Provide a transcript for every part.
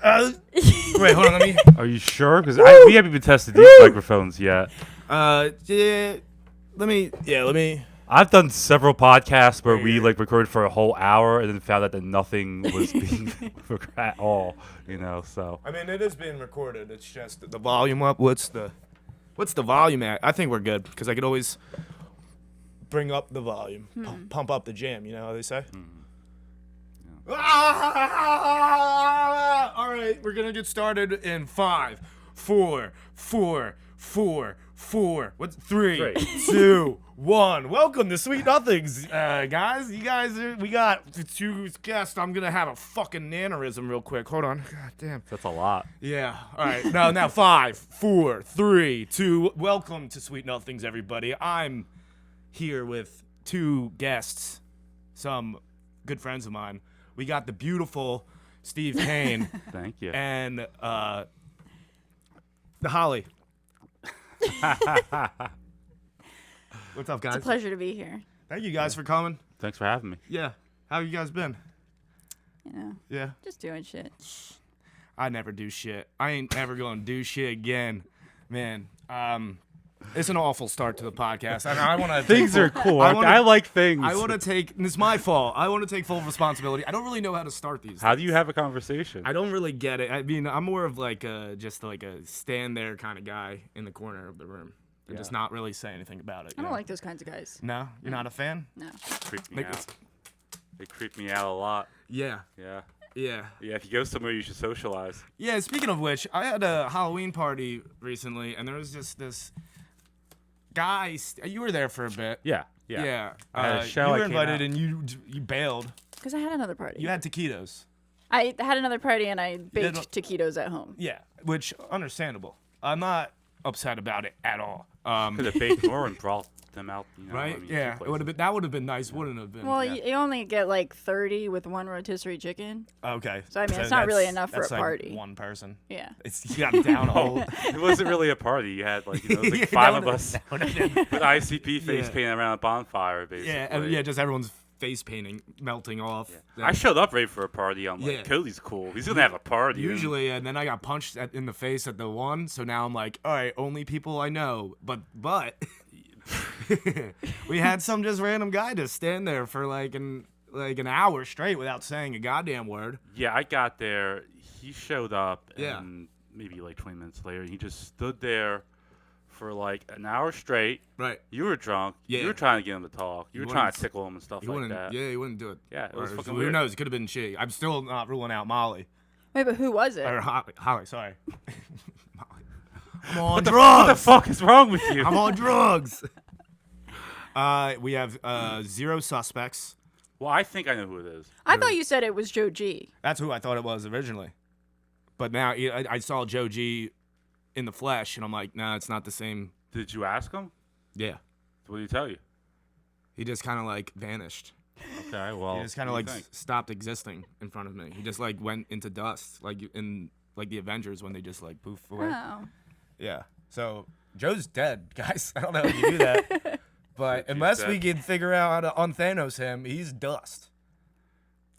Wait, hold on. Let me. Are you sure? Because we haven't even tested these microphones yet. Yeah. Let me. I've done several podcasts where we recorded for a whole hour and then found out that nothing was being recorded at all. So. I mean, it is being recorded. It's just the volume up. What's the volume at? I think we're good because I could always bring up the volume, pump up the jam. You know how they say. Yeah. All right, we're gonna get started in 5, 4, 4, 4, 4. What's 3, 2, 1. Welcome to Sweet Nothings, guys. We got 2 guests. I'm gonna have a fucking aneurysm real quick. Hold on. God damn. That's a lot. Yeah. All right. Now 5, 4, 3, 2. Welcome to Sweet Nothings, everybody. I'm here with 2 guests, some good friends of mine. We got the beautiful Steve Kain. Thank you. And the Holly. What's up, guys? It's a pleasure to be here. Thank you guys for coming. Thanks for having me. Yeah. How have you guys been? Yeah. Just doing shit. I never do shit. I ain't ever gonna do shit again. Man, it's an awful start to the podcast. I want to. Things are cool. I like things. I want to take. It's my fault. I want to take full responsibility. I don't really know how to start these. How do you have a conversation? I don't really get it. I mean, I'm more of just like a stand there kind of guy in the corner of the room and just not really say anything about it. I don't like those kinds of guys. No, you're not a fan. No. Creep me out. They creep me out a lot. Yeah. Yeah. Yeah. Yeah. If you go somewhere, you should socialize. Yeah. Speaking of which, I had a Halloween party recently, and there was just this guy. You were there for a bit. Yeah. I had a show. You were invited, and you bailed. Because I had another party. You had taquitos. I had another party, and I baked taquitos at home. Yeah, which understandable. I'm not upset about it at all. Could have baked more and brought them out. Right? Yeah. It would have been. That would have been nice, wouldn't it have been? Well, you only get like 30 with one rotisserie chicken. Okay. So I mean, it's not really enough for a party. Like one person. Yeah. You got down hold. It wasn't really a party. You had it was like 5 of us with ICP face painting around a bonfire, basically. Yeah, just everyone's face painting melting off. Yeah. I showed up ready for a party. I'm like, Cody's cool. He's gonna have a party. Usually, and then I got punched in the face at the one. So now I'm like, all right, only people I know. But we had some just random guy just stand there for like an hour straight without saying a goddamn word. Yeah, I got there. He showed up, and maybe like 20 minutes later, he just stood there for like an hour straight. Right. You were drunk. Yeah. You were trying to get him to talk. You were trying to tickle him and stuff like that. Yeah, he wouldn't do it. Yeah, it was fucking who weird. Who knows? It could have been she. I'm still not ruling out Molly. Wait, but who was it? Or Holly, sorry. I'm on What drugs. What the fuck is wrong with you? I'm on drugs. We have 0 suspects. Well, I think I know who it is. I thought you said it was Joe G. That's who I thought it was originally. But now I saw Joe G in the flesh, and I'm like, nah, it's not the same. Did you ask him? Yeah. What did he tell you? He just kind of like vanished. Okay, well. He just kind of like stopped existing in front of me. He just like went into dust, like in like the Avengers when they just like poof away. Oh. Yeah. So Joe's dead, guys. I don't know if you knew that. But unless we can figure out how to unthanos him, he's dust.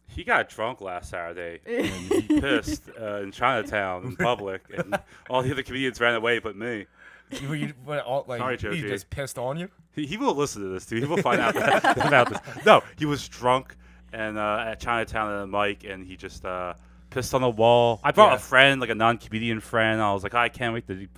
He got drunk last Saturday and he pissed in Chinatown in public, and all the other comedians ran away but me. Sorry, Joe. He just pissed on you? He will listen to this, too. He will find out about this. No, he was drunk and at Chinatown at a mic, and he just pissed on the wall. I brought a friend, like a non-comedian friend. I was like, I can't wait to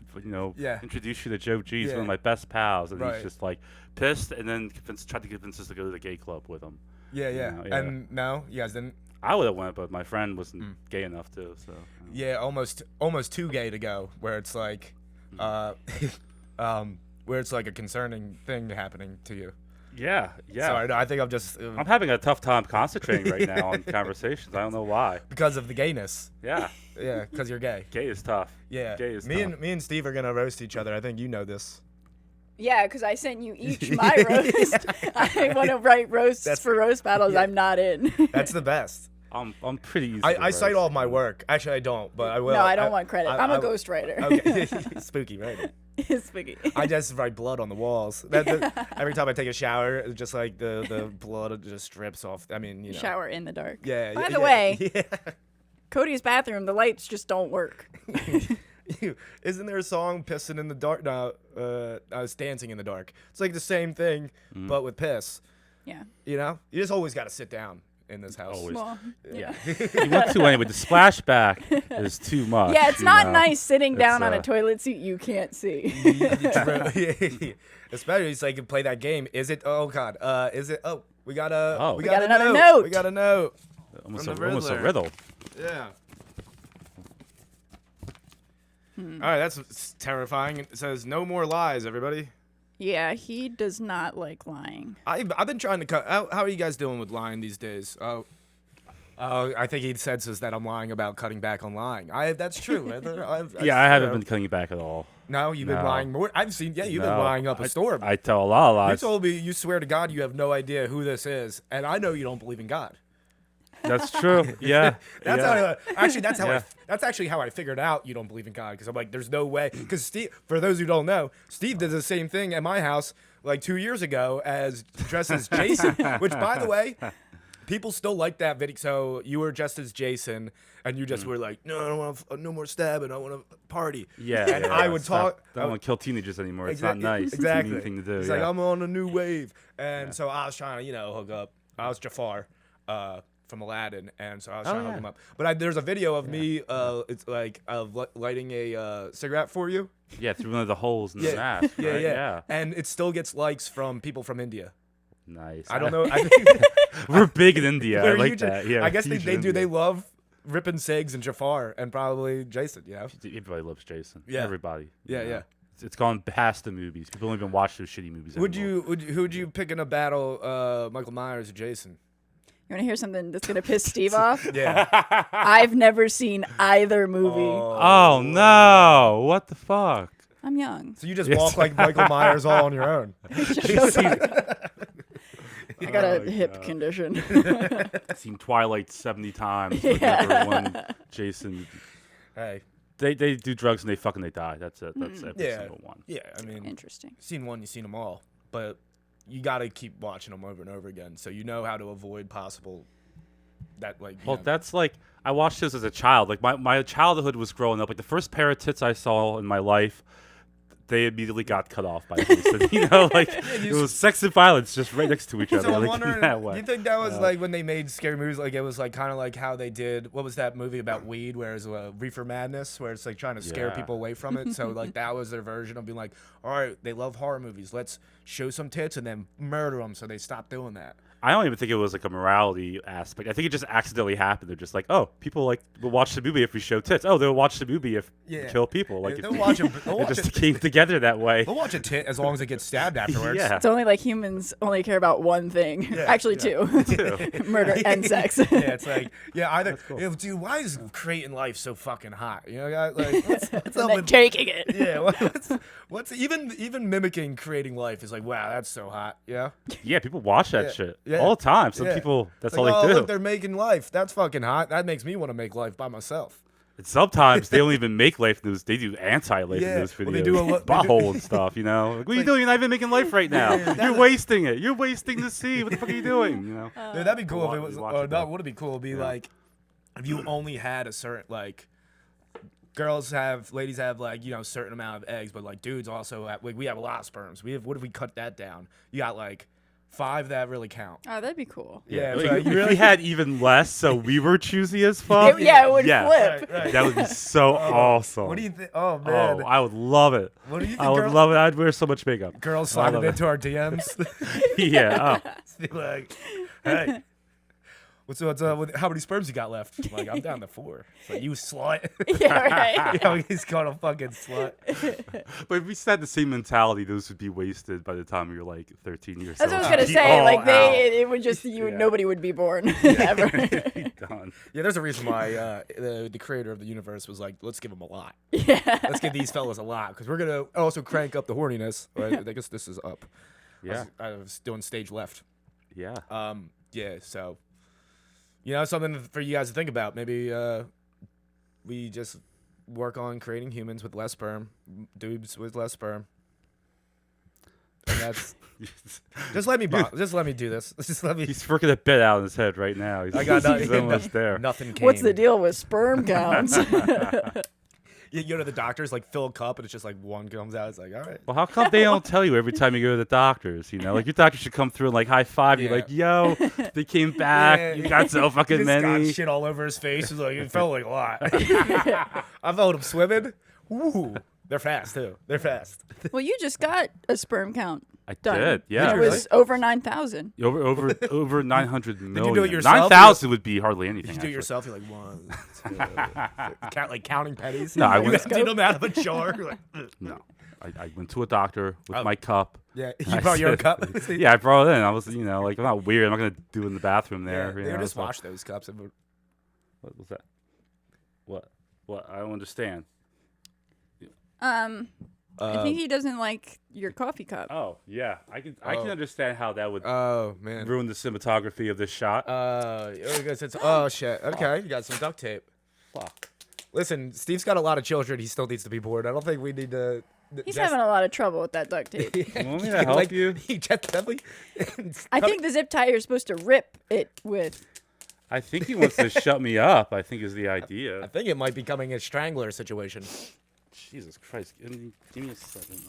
introduce you to Joe G. He's one of my best pals. And he's just like pissed, and then tried to convince us to go to the gay club with him. Yeah. And no, you guys didn't? I would have went, but my friend wasn't gay enough to. So yeah, almost too gay to go. Where it's like, where it's like a concerning thing happening to you. Yeah. Sorry, I think I'm having a tough time concentrating right now on conversations. I don't know why. Because of the gayness. Yeah. Yeah, because you're gay. Gay is tough. Yeah. Gay is me tough. Me and Steve are gonna roast each other. I think you know this. Yeah, because I sent you each my roast. I want to write roasts for roast battles. I'm not in. That's the best. I'm pretty easy. I cite all of my work. Actually, I don't, but I will. No, I don't want credit. I'm a ghostwriter. Okay. Spooky, right? Spooky. I just write blood on the walls. Every time I take a shower, it's just like the blood just drips off. I mean, Shower in the dark. Yeah. By the way, Cody's bathroom, the lights just don't work. Isn't there a song "Pissing in the Dark"? No, it's "Dancing in the Dark." It's like the same thing, but with piss. Yeah. You know, you just always got to sit down in this house. Always. Well, yeah. You want to anyway. The splashback is too much. Yeah, it's not know? nice sitting down on a It's, toilet seat you can't see. Especially, it's like you play that game. Is it? Oh God. Is it? Oh, we got a. Oh. We got a another note. We got a note. Almost From a, the almost a Riddler. riddle. Yeah. All right, that's terrifying. It says no more lies, everybody. Yeah, he does not like lying. I've been trying to cut. How are you guys doing with lying these days? I think he said says that I'm lying about cutting back on lying. That's true. I haven't been cutting it back at all. No, you've been No. lying more. I've seen. Yeah, you've been No. lying up a storm. I tell a lot of You lies. told me you swear to God you have no idea who this is, and I know you don't believe in God. That's true. Yeah. That's yeah. how Yeah. that's actually how I figured out you don't believe in God, because I'm like, there's no way. Because Steve, for those who don't know, Steve did the same thing at my house like 2 years ago, as dressed as Jason. Which, by the way, people still like that video. So you were dressed as Jason, and you just were like, no, I don't want no more stabbing. I want to party. Yeah. And I would talk. Don't want to kill teenagers anymore. It's not nice. Exactly. It's a mean thing to do. It's yeah. like, I'm on a new wave, and so I was trying to, hook up. I was Jafar. From Aladdin, and so I was trying to hook him up. But there's a video of me, it's like of lighting a cigarette for you. Yeah, through one of the holes in the mask. Yeah, right? yeah, and it still gets likes from people from India. Nice. I don't know. We're big in India. I They're like huge- that. Yeah. I guess huge they in do. They India. love ripping Sigs and Jafar, and probably Jason. Everybody loves Jason. Yeah. Everybody. Yeah, you know? yeah. It's gone past the movies. People don't even watch those shitty movies anymore. Who would you pick in a battle, Michael Myers or Jason? You want to hear something that's going to piss Steve off? Yeah. I've never seen either movie. Oh no! What the fuck? I'm young. So you just walk like Michael Myers all on your own. I got a Oh, hip God. condition. I've seen Twilight 70 times. But never one Jason. Hey. They do drugs and they die. That's it. That's every Yeah. single one. Yeah. I mean, Interesting. seen one, you've seen them all, but you got to keep watching them over and over again, so you know how to avoid possible that like. Well, that's like I watched this as a child. Like my childhood was growing up. Like the first pair of tits I saw in my life, they immediately got cut off by Jason. Like it was sex and violence just right next to each other. So I'm like, wondering, in that way. you think that was like when they made scary movies? Like it was like kind of like how they did. What was that movie about weed, where it's Reefer Madness, where it's like trying to scare Yeah. people away from it. So like that was their version of being like, all right, they love horror movies. Let's show some tits and then murder them, so they stop doing that. I don't even think it was like a morality aspect. I think it just accidentally happened. They're just like, oh, people like will watch the movie if we show tits. Oh, they'll watch the movie if we Yeah. kill people. Like They'll watch it. They'll it watch just it. came together that way. They'll watch a tit as long as it gets stabbed afterwards. Yeah. It's only like humans only care about one thing. Yeah, Actually, yeah. two. Murder and sex. Yeah, it's like, either, cool. dude, why is creating life so fucking hot? You know, guys, like, what's up and then with, taking it. yeah, what's even mimicking creating life is like, wow, that's so hot. Yeah, Yeah, people watch that Yeah. shit Yeah. all the time. Some Yeah. people, that's like, all oh, they do. look, they're making life. That's fucking hot. That makes me want to make life by myself. And sometimes they don't even make life news. They do anti-life Yeah, news videos. well, they do they do- butthole and stuff, you know? Like, what are you doing? You're not even making life right now. You're wasting it. You're wasting the sea. What the fuck are you doing? You know? Dude, that'd be cool if it watch- was. watch Or it, that though. would be cool. It'd be Yeah. like if you only had a certain like. Ladies have like certain amount of eggs, but like dudes also have, like we have a lot of sperms. What if we cut that down? You got like 5 that really count. Oh, that'd be cool. Yeah, Like, so if you we really had even less, so we were choosy as fuck. It would Yeah. flip. Right. That would be so awesome. What do you think? Oh man, Oh, I would love it. what do you think? I would love it. I'd wear so much makeup. Girls I sliding love it. into our DMs. Yeah. Oh. Be like, hey, how many sperms you got left? I'm like, I'm down to 4. It's like, you slut. Yeah, right. Yeah, he's called a fucking slut. But if we had the same mentality, those would be wasted by the time you're like 13 years That's old. what I was gonna Be say. all Like out. it would just Yeah. nobody would be born ever. Done. Yeah, there's a reason why the creator of the universe was like, let's give him a lot. Yeah. Let's give these fellas a lot, because we're gonna also crank up the horniness. Right? I guess this is up. Yeah. I was doing stage left. Yeah. Yeah, so something for you guys to think about. Maybe we just work on creating humans with less sperm, dudes with less sperm. That's just let me do this. Just let me. He's working a bit out in his head right now. I got nothing. He's almost there. Nothing came. What's the deal with sperm counts? You go to the doctors, like fill a cup, and it's just like one comes out. It's like, all right. Well, how come they don't tell you every time you go to the doctors? You know, like your doctor should come through and like high five you, like, yo, they came back. Yeah. You got so fucking He just many. got shit all over his face. He's like, it felt like a lot. I felt him swimming. Ooh, they're fast too. They're fast. Well, you just got a sperm count I done. did, yeah. And it was over 9,000. Over 900 million. you do it yourself? 9,000 would be hardly anything. Did you do it actually. yourself? You're like 1, 2, like counting pennies. No, I you went- emptied them out of a jar. Like, No, I went to a doctor with Oh. my cup. yeah, I you brought your own said- cup. Yeah, I brought it in. I was, like, I'm not weird. I'm not gonna do it in the bathroom Yeah, there. they you know, just so- wash those cups. What was that? What? I don't understand. I think he doesn't like your coffee cup. Oh yeah, I can understand how that would Oh man. ruin the cinematography of this shot. Oh shit. Okay, you got some duct tape. Fuck. Listen, Steve's got a lot of children. He still needs to be bored. I don't think we need to. He's having a lot of trouble with that duct tape. You want me to help you? He definitely. I think the zip tie you're supposed to rip it with. I think he wants to shut me up. I think is the idea. I think it might be becoming a strangler situation. Jesus Christ! Give me a second.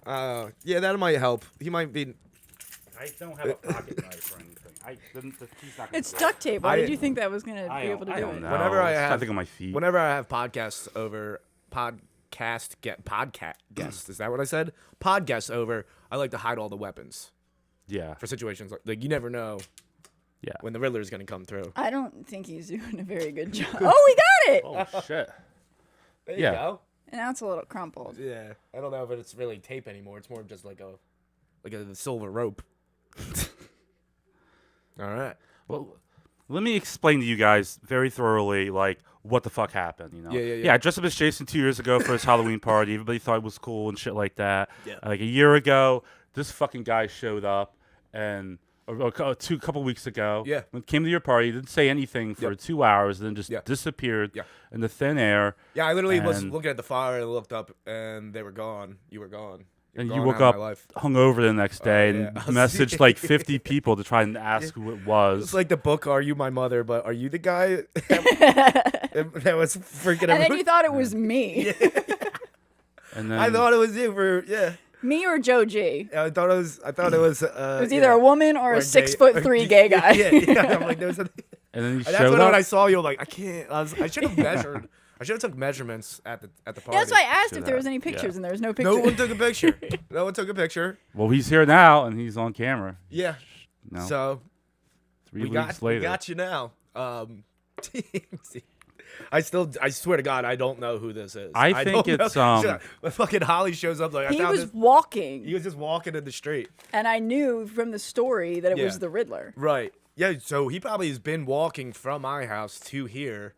Man. Yeah, that might help. He might be. I don't have a pocket knife or anything. He's not gonna It's do it. duct tape. Why I- did you think that was going to I be able to do don't it? know. Whenever I Just have- think on my feet. Whenever I have podcasts over, podcast guests. Is that what I said? Podcasts over. I like to hide all the weapons Yeah. for situations like you never know Yeah. when the Riddler's gonna come through. I don't think he's doing a very good job. Oh, we got it! Oh shit. There Yeah. you go. And now it's a little crumpled. Yeah, I don't know if it's really tape anymore. It's more of just like a silver rope. All right. Well, let me explain to you guys very thoroughly, like, what the fuck happened, you know? Yeah. I dressed up as Jason 2 years ago for his Halloween party. Everybody thought it was cool and shit like that. Yeah. Like, a year ago, this fucking guy showed up, and a couple weeks ago, Yeah. came to your party, didn't say anything for 2 hours, and then just Yeah. disappeared Yeah. in the thin air. Yeah, I literally was And- looking at the fire and looked up, and they were gone. You were gone. And Gone you woke out of up my life. hungover the next day and yeah. messaged like 50 people to try and ask who it was. It's like the book "Are You My Mother?" But are you the guy that was freaking? And then you thought it was me. And then I thought it was you for Me or Joe G. I thought it was. It was. It was either a woman or a gay- 6'3" gay guy. Yeah. I'm like, there's a. and then you That's showed when up. I saw you. I'm like, I can't. I should have measured. I should have took measurements at the party. Yeah, that's why I asked Should if there was have, any pictures, yeah. and there was no pictures. No one took a picture. No one took a picture. Well, he's here now and he's on camera. Yeah. No, So 3 we weeks got later. you now. I swear to God, I don't know who this is. I think don't it's, know. When fucking Holly shows up, like I He found was this. walking, He was just walking in the street. and I knew from the story that it Yeah. was the Riddler. Right. Yeah. So he probably has been walking from my house to here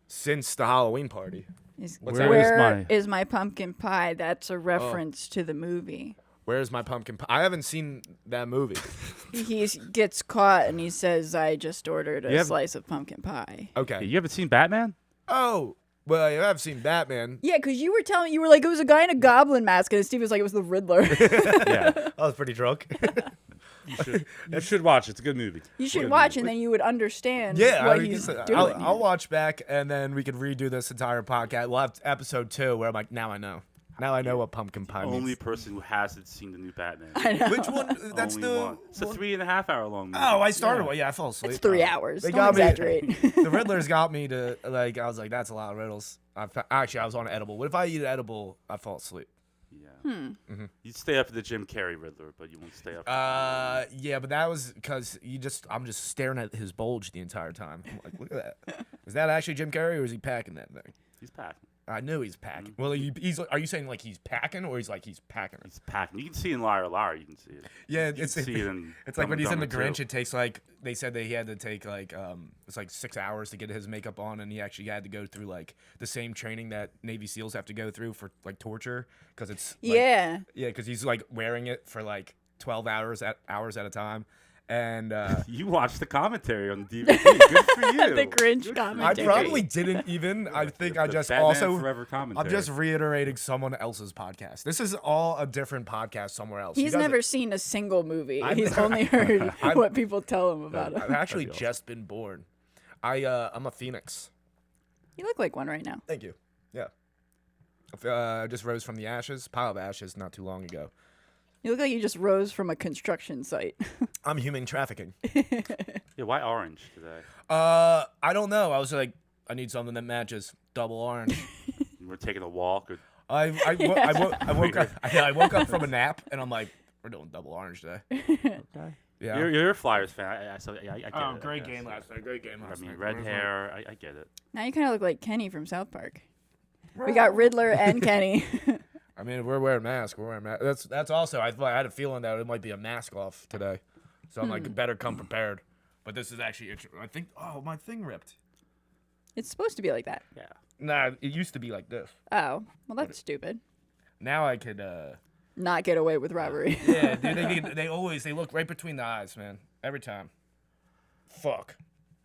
since the Halloween party. Where Where is is my pumpkin pie? That's a reference to the movie. Where's my pumpkin pie? I haven't seen that movie. He gets caught and he says, "I just ordered a You haven't- slice of pumpkin pie." Okay. You haven't seen Batman? Oh, well, I have seen Batman. Yeah, because you were like, it was a guy in a goblin mask, and Steve was like, it was the Riddler. Yeah. I was pretty drunk. You should watch it. It's a good movie. You should watch, and then you would understand Yeah, what I he's guess doing. I'll watch back, and then we could redo this entire podcast. We'll have episode 2 where I'm like, now I know. Now I know what pumpkin pie Only means. person who hasn't seen the new Batman. Which one? That's Only the one. It's a 3.5 hour long movie. Oh, I started. Well, yeah, I fell asleep. It's 3 hours. They Don't got me. exaggerate. The Riddler's got me to like. I was like, that's a lot of riddles. Actually, I was on an edible. What if I eat an edible? I fall asleep. Yeah. You'd stay up for the Jim Carrey Riddler, but you won't stay up. Yeah, but that was because I'm just staring at his bulge the entire time. I'm like, look at that. Is that actually Jim Carrey, or is he packing that thing? He's packing. I knew he's packing. Well, he's. Are you saying like he's packing, or he's like he's packing it? He's packing. You can see in Liar Liar. You can see it. Yeah, You can it's see it in it's like Dumb when and he's in the Dumber Grinch. 2. It takes like they said that he had to take like it's like 6 hours to get his makeup on, and he actually had to go through like the same training that Navy SEALs have to go through for like torture because it's like, Yeah. because he's like wearing it for like 12 hours at a time. And you watched the commentary on the DVD. Good for you. The Grinch Good commentary. I probably didn't even. I think I just Batman also. Forever commentary. I'm just reiterating someone else's podcast. This is all a different podcast somewhere else. He's never seen a single movie. He's only heard what people tell him about him. I've actually just been born. I'm a phoenix. You look like one right now. Thank you. Yeah. I just rose from the ashes, pile of ashes, not too long ago. You look like you just rose from a construction site. I'm human trafficking. Yeah, why orange today? I don't know. I was like, I need something that matches. Double orange. We're taking a walk. I woke up from a nap and I'm like, we're doing double orange today. Okay. Yeah. You're a Flyers fan. I get it. Great game last night. Great game last night. I mean, red hair. I get it. Now you kind of look like Kenny from South Park. We got Riddler and Kenny. I mean, we're wearing masks. That's also. I had a feeling that it might be a mask off today, so I'm like, better come prepared. But this is actually. I think. Oh, my thing ripped. It's supposed to be like that. Yeah. Nah, it used to be like this. Oh, well, that's stupid. Now I could. Not get away with robbery. Yeah, dude, they look right between the eyes, man. Every time. Fuck.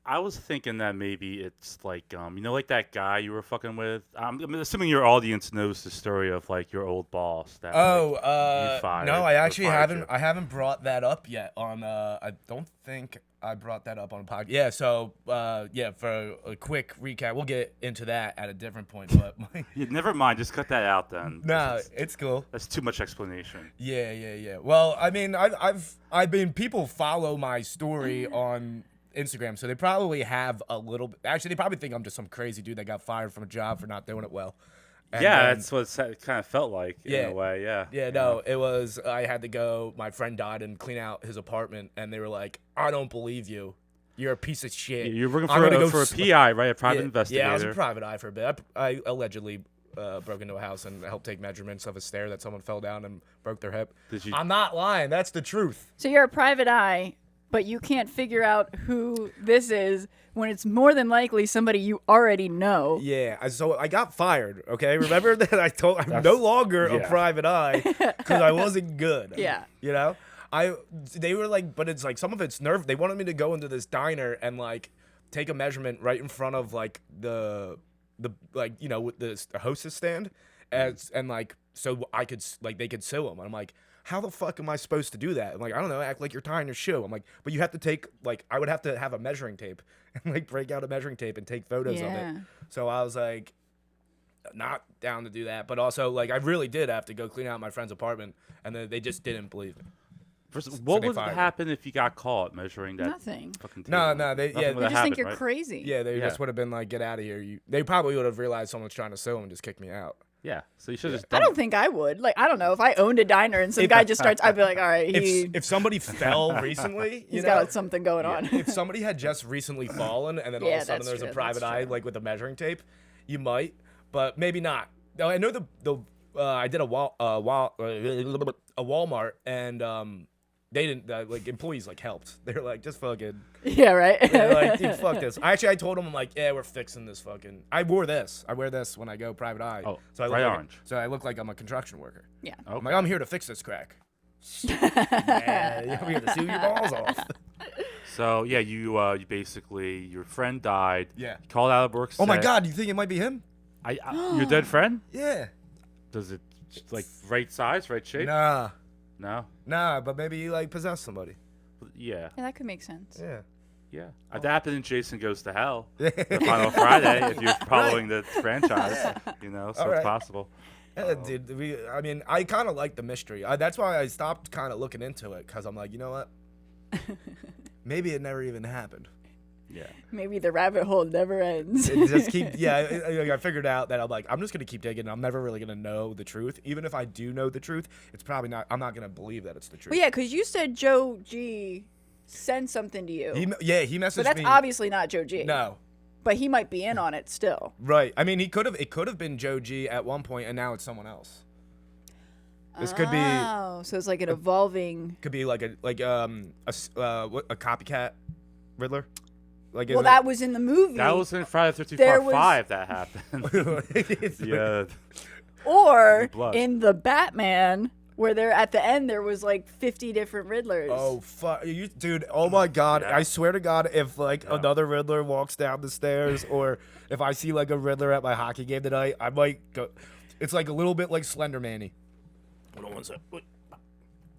I was thinking that maybe it's like, like that guy you were fucking with. I'm assuming your audience knows the story of like your old boss. That, you fired. No, I actually haven't. You. I haven't brought that up yet. I don't think I brought that up on a podcast. Yeah. So, for a quick recap, we'll get into that at a different point. But Yeah, never mind. Just cut that out then. No, it's cool. That's too much explanation. Yeah. Well, I mean, I've been people follow my story on Instagram, so they probably have a little bit. Actually, they probably think I'm just some crazy dude that got fired from a job for not doing it well. And that's what it kind of felt like in a way. Yeah. No, it was. I had to go. My friend died and clean out his apartment, and they were like, "I don't believe you. You're a piece of shit." You're working for a PI, right? A private investigator. Yeah, I was a private eye for a bit. I allegedly broke into a house and helped take measurements of a stair that someone fell down and broke their hip. I'm not lying. That's the truth. So you're a private eye, but you can't figure out who this is when it's more than likely somebody you already know. Yeah, so I got fired, okay? Remember that I'm no longer a private eye because I wasn't good. Yeah. You know? They were like, but it's like some of it's nerve. They wanted me to go into this diner and like take a measurement right in front of like the like, you know, with the hostess stand and like so I could like they could sue them. And I'm like, how the fuck am I supposed to do that? I'm like, I don't know, act like you're tying your shoe. I'm like, but you have to take, like, I would have to have a measuring tape and, like, break out a measuring tape and take photos of it. So I was, like, not down to do that. But also, like, I really did have to go clean out my friend's apartment, and they just didn't believe me. What would happen if you got caught measuring that? Nothing. Fucking No, they just think you're crazy. Yeah, they just would have been like, get out of here. They probably would have realized someone's trying to sue them and just kicked me out. Yeah, so you should have just I don't think I would. Like, I don't know. If I owned a diner and some guy just starts, I'd be like, all right, if somebody fell recently, he's got something going on. If somebody had just recently fallen and then all of a sudden there's a private eye, like with a measuring tape, you might, but maybe not. I know I did a Walmart and they didn't like employees like helped. They're like, just fucking right. They're like, dude, fuck this. I told them, I'm like, yeah, we're fixing this fucking. I wear this when I go private eye. Oh, so I bright look orange. So I look like I'm a construction worker. Yeah. Okay. I'm like, I'm here to fix this crack. Yeah, I'm here to sue your balls off. So yeah, you basically your friend died. Yeah. You called out of work. Oh my God, you think it might be him? Your dead friend? Yeah. Does it like right size, right shape? Nah. No. Nah, but maybe you like possess somebody. Yeah. Yeah, that could make sense. Yeah. That happened in Jason Goes to Hell. The final Friday, if you're following the franchise, you know, so it's possible. Yeah, dude. I kind of like the mystery. That's why I stopped kind of looking into it because I'm like, you know what? Maybe it never even happened. Yeah. Maybe the rabbit hole never ends. It just I figured out that I'm like, I'm just gonna keep digging. I'm never really gonna know the truth. Even if I do know the truth, it's probably not. I'm not gonna believe that it's the truth. Well, yeah, because you said Joe G sent something to you. He messaged me. So that's obviously not Joe G. No. But he might be in on it still. Right. I mean, it could have been Joe G at one point, and now it's someone else. This could be. Oh, so it's like an evolving. Could be like a copycat Riddler. Like, well, that was in the movie. That was in Friday the 13th Part 5 that happened. Yeah. Or in the Batman, Where there at the end there was like 50 different Riddlers. Oh fuck, dude! Oh my God! Yeah. I swear to God, if like another Riddler walks down the stairs, or if I see like a Riddler at my hockey game tonight, I might go. It's like a little bit like Slender Manny. Hold on one sec. Well,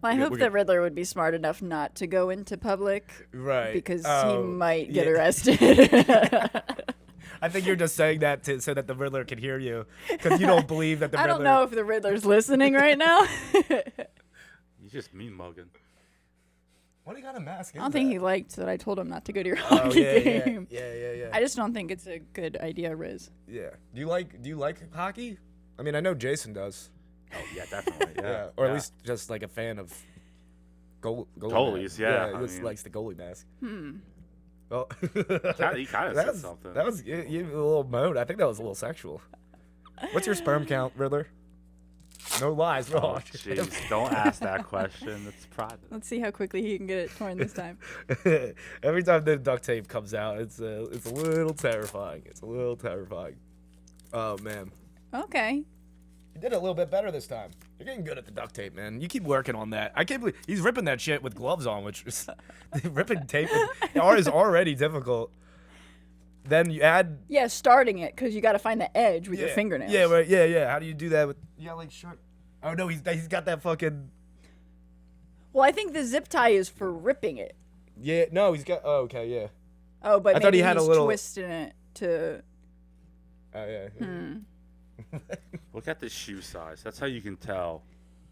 I hope the Riddler would be smart enough not to go into public, Right? because he might get yeah. arrested. I think you're just saying that so that the Riddler can hear you, because you don't believe that the I Riddler. don't know if the Riddler's listening right now. You just mean mugging. What do you got a mask? I don't think he liked that I told him not to go to your Oh hockey yeah, game. yeah. I just don't think it's a good idea, Riz. Yeah. Do you like hockey? I mean, I know Jason does. Oh yeah, definitely. Yeah. Or at least just like a fan of goalies. Goalies, yeah, He I just mean- likes the goalie mask. Well, He kind of said something. That was you a little moan. I think that was a little sexual. What's your sperm count, Riddler? No lies, Oh no. jeez, don't ask that question. It's private. Let's see how quickly he can get it torn this time. Every time the duct tape comes out, it's a little terrifying. It's a little terrifying. Oh man. Okay. You did it a little bit better this time. You're getting good at the duct tape, man. You keep working on that. I can't believe he's ripping that shit with gloves on, which is ripping tape is already difficult. Then you add Yeah, starting it, because you got to find the edge with your fingernails. Yeah, right. Yeah. How do you do that with? Yeah, like short. Oh no, he's got that fucking. Well, I think the zip tie is for ripping it. Yeah, no, he's got. Oh, okay, yeah. Oh, but I maybe thought he had a he's little- twisting it to... Oh yeah. Look at the shoe size. That's how you can tell.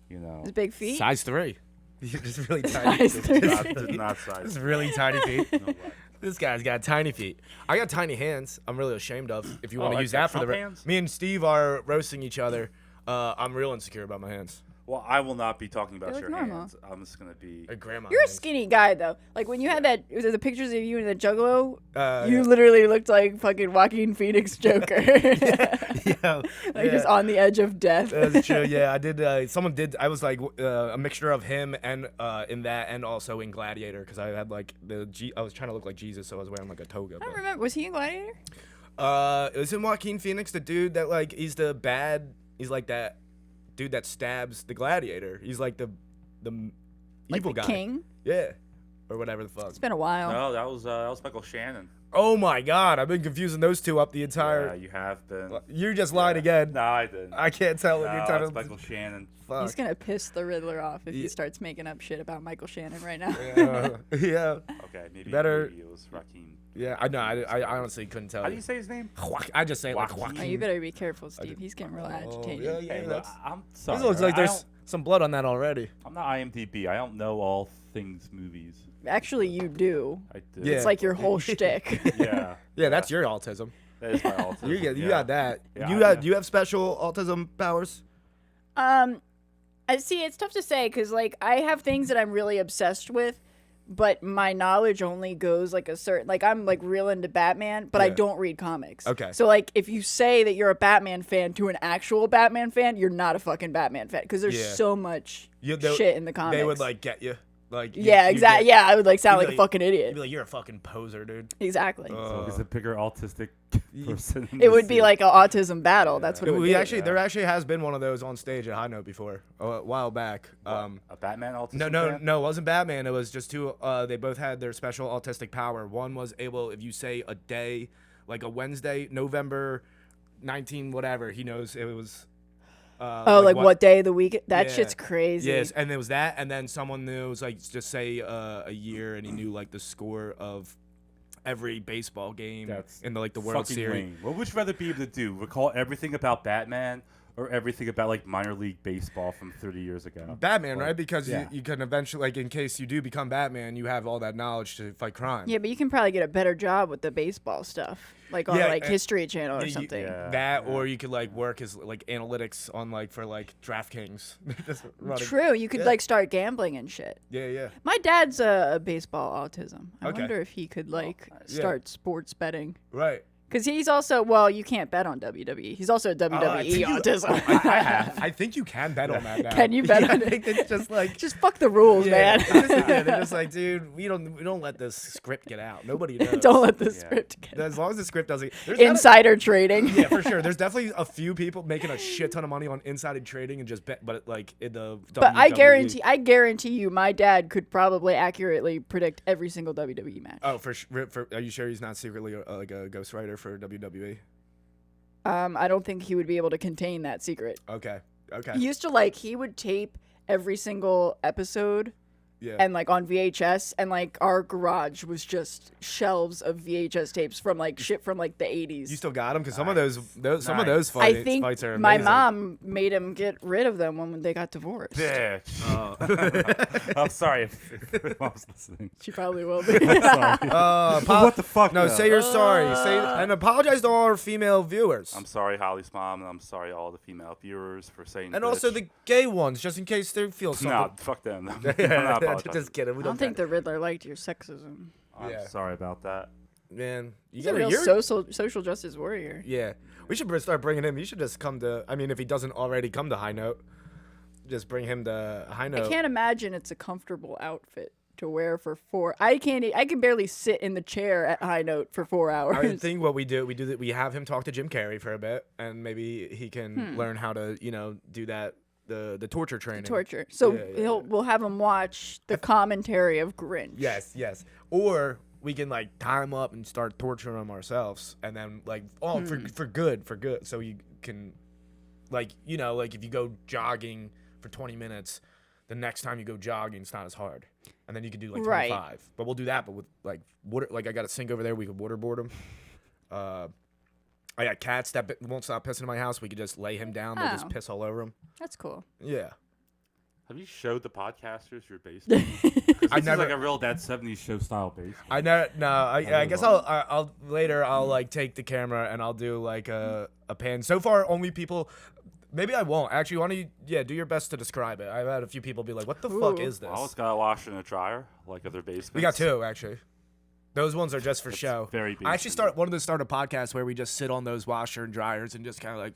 You know. his big feet. Size 3. Just really tiny. Size 3. Did not size. Just really tiny feet. No way. This guy's got tiny feet. I got tiny hands. I'm really ashamed of. If you want to like use the that for the. Trump hands? Me and Steve are roasting each other. I'm real insecure about my hands. Well, I will not be talking about They your look normal. hands. I'm just gonna be. Like grandma. You're a hands. skinny guy, though. Like, when you had that... Was it the pictures of you in the Juggalo? You Yeah. literally looked like fucking Joaquin Phoenix Joker. Yeah. Like, just on the edge of death. That's true. Yeah, I did. Someone did. I was like a mixture of him and in that, and also in Gladiator, because I had like I was trying to look like Jesus, so I was wearing like a toga. I don't but- remember. Was he in Gladiator? Isn't Joaquin Phoenix the dude that like he's the bad? He's like that dude that stabs the Gladiator. He's like the Like evil the guy. king? Yeah, or whatever the fuck. It's been a while. No, that was Michael Shannon. Oh my God, I've been confusing those two up the Yeah, entire. you have been. You just lied again. No, I didn't. I can't tell what No, you're it's talking. Michael Shannon. Fuck. He's gonna piss the Riddler off if Yeah. he starts making up shit about Michael Shannon right now. Yeah. Okay, maybe Better- maybe it was Raheem. Yeah, I know. I honestly couldn't tell. How do you say his name? I just say it like Joaquin. Oh, Joaquin. you better be careful, Steve. He's getting real agitated. yeah, yeah. Hey, look, that's- I'm sorry. This looks like I there's don't- some blood on that already. I'm not IMDb. I don't know all things movies. Actually, you do. I do. Yeah. It's like your whole shtick. Yeah. Yeah, that's your autism. That is my autism. You got that. Yeah, you yeah. got. You have special autism powers. I see. It's tough to say because, like, I have things that I'm really obsessed with, but my knowledge only goes like a certain. Like, I'm like real into Batman, but I Yeah. don't read comics. Okay. So, like, if you say that you're a Batman fan to an actual Batman fan, you're not a fucking Batman fan because there's Yeah. so much shit in the comics. They would like get you. Like Yeah, exactly. Yeah, I would like sound You'd like be a fucking You'd be idiot. like, you're a fucking poser, dude. Exactly. So he's a bigger autistic person. in It the would be scene. like an autism battle. That's what it would We be. actually, there actually has been one of those on stage at High Note before a while back. a Batman autistic. No, fan? it wasn't Batman. It was just two. They both had their special autistic power. One was able, if you say a day, like a Wednesday, November 19, whatever, he knows it was. Oh, like what day of the week? That Yeah. shit's crazy. Yes, and there was that, and then someone knows, like, just say a year, and he knew like the score of every baseball game That's in the World fucking Series. lame. What would you rather be able to do? Recall everything about Batman or everything about like minor league baseball from 30 years ago? Batman, Or- right? Because yeah. you can eventually, like, in case you do become Batman, you have all that knowledge to fight crime. Yeah, but you can probably get a better job with the baseball stuff, like on Yeah, like History Channel or Yeah, you- something. yeah. That, or you could like work as like analytics on like for like DraftKings. Just running- True, you could Yeah. like start gambling and shit. Yeah, yeah. My dad's a baseball autism. I Okay. wonder if he could like Yeah. start sports betting. Right. Because he's also, well, you can't bet on WWE. He's also a WWE autism. I think you can bet on that now. Can you bet Yeah, on I think it? it's just like Just fuck the rules, man. they're just like, dude, we don't let this script get out. Nobody knows. Don't let the script get As long as the script doesn't. insider trading. Yeah, for sure. There's definitely a few people making a shit ton of money on insider trading and just bet, but like in the. But WWE. I guarantee you, my dad could probably accurately predict every single WWE match. Oh, are you sure he's not secretly like a ghostwriter for WWE? I don't think he would be able to contain that secret. Okay. He used to he would tape every single episode. Yeah. And on VHS, and our garage was just shelves of VHS tapes from shit from the 80s. You still got them because some of those fights I think fights are my amazing. mom made him get rid of them when they got divorced. Bitch. I'm sorry if mom's listening. She probably will be. What the fuck? No, say you're sorry. And apologize to all our female viewers. I'm sorry, Holly's mom, and I'm sorry all the female viewers for saying. And bitch. also the gay ones, just in case they feel something. No, fuck them. I'm not apologizing. Just kidding. We I don't think the Riddler liked your sexism. I'm sorry about that. Man, He's a real social justice warrior. Yeah, we should start bringing him. You should just come to. I mean, if he doesn't already come to High Note, just bring him to High Note. I can't imagine it's a comfortable outfit to wear for 4. I can barely sit in the chair at High Note for 4 hours. I think what we do that we have him talk to Jim Carrey for a bit, and maybe he can learn how to do that. The torture training. Torture. So Yeah. we'll have him watch the commentary of Grinch. Yes. Or we can tie him up and start torturing him ourselves, and then for good. So you can, if you go jogging for 20 minutes, the next time you go jogging, it's not as hard, and then you can do 25. Right. But we'll do that, but with water. I got a sink over there. We could waterboard him. I got cats that won't stop pissing in my house. We could just lay him down. They'll just piss all over him. That's cool. Yeah. Have you showed the podcasters your basement? I This never. is like a real Dad 70s show style basement. I know. No. I guess I'll later. I'll take the camera and I'll do a pan. So far, only people. Maybe I won't. Actually, why don't you? Do your best to describe it. I've had a few people be like, "What the fuck is this?" Well, it's got a washer and a dryer, like other basements. We got 2 actually. Those ones are just for show. very I actually basic. wanted to start a podcast where we just sit on those washer and dryers and just kind of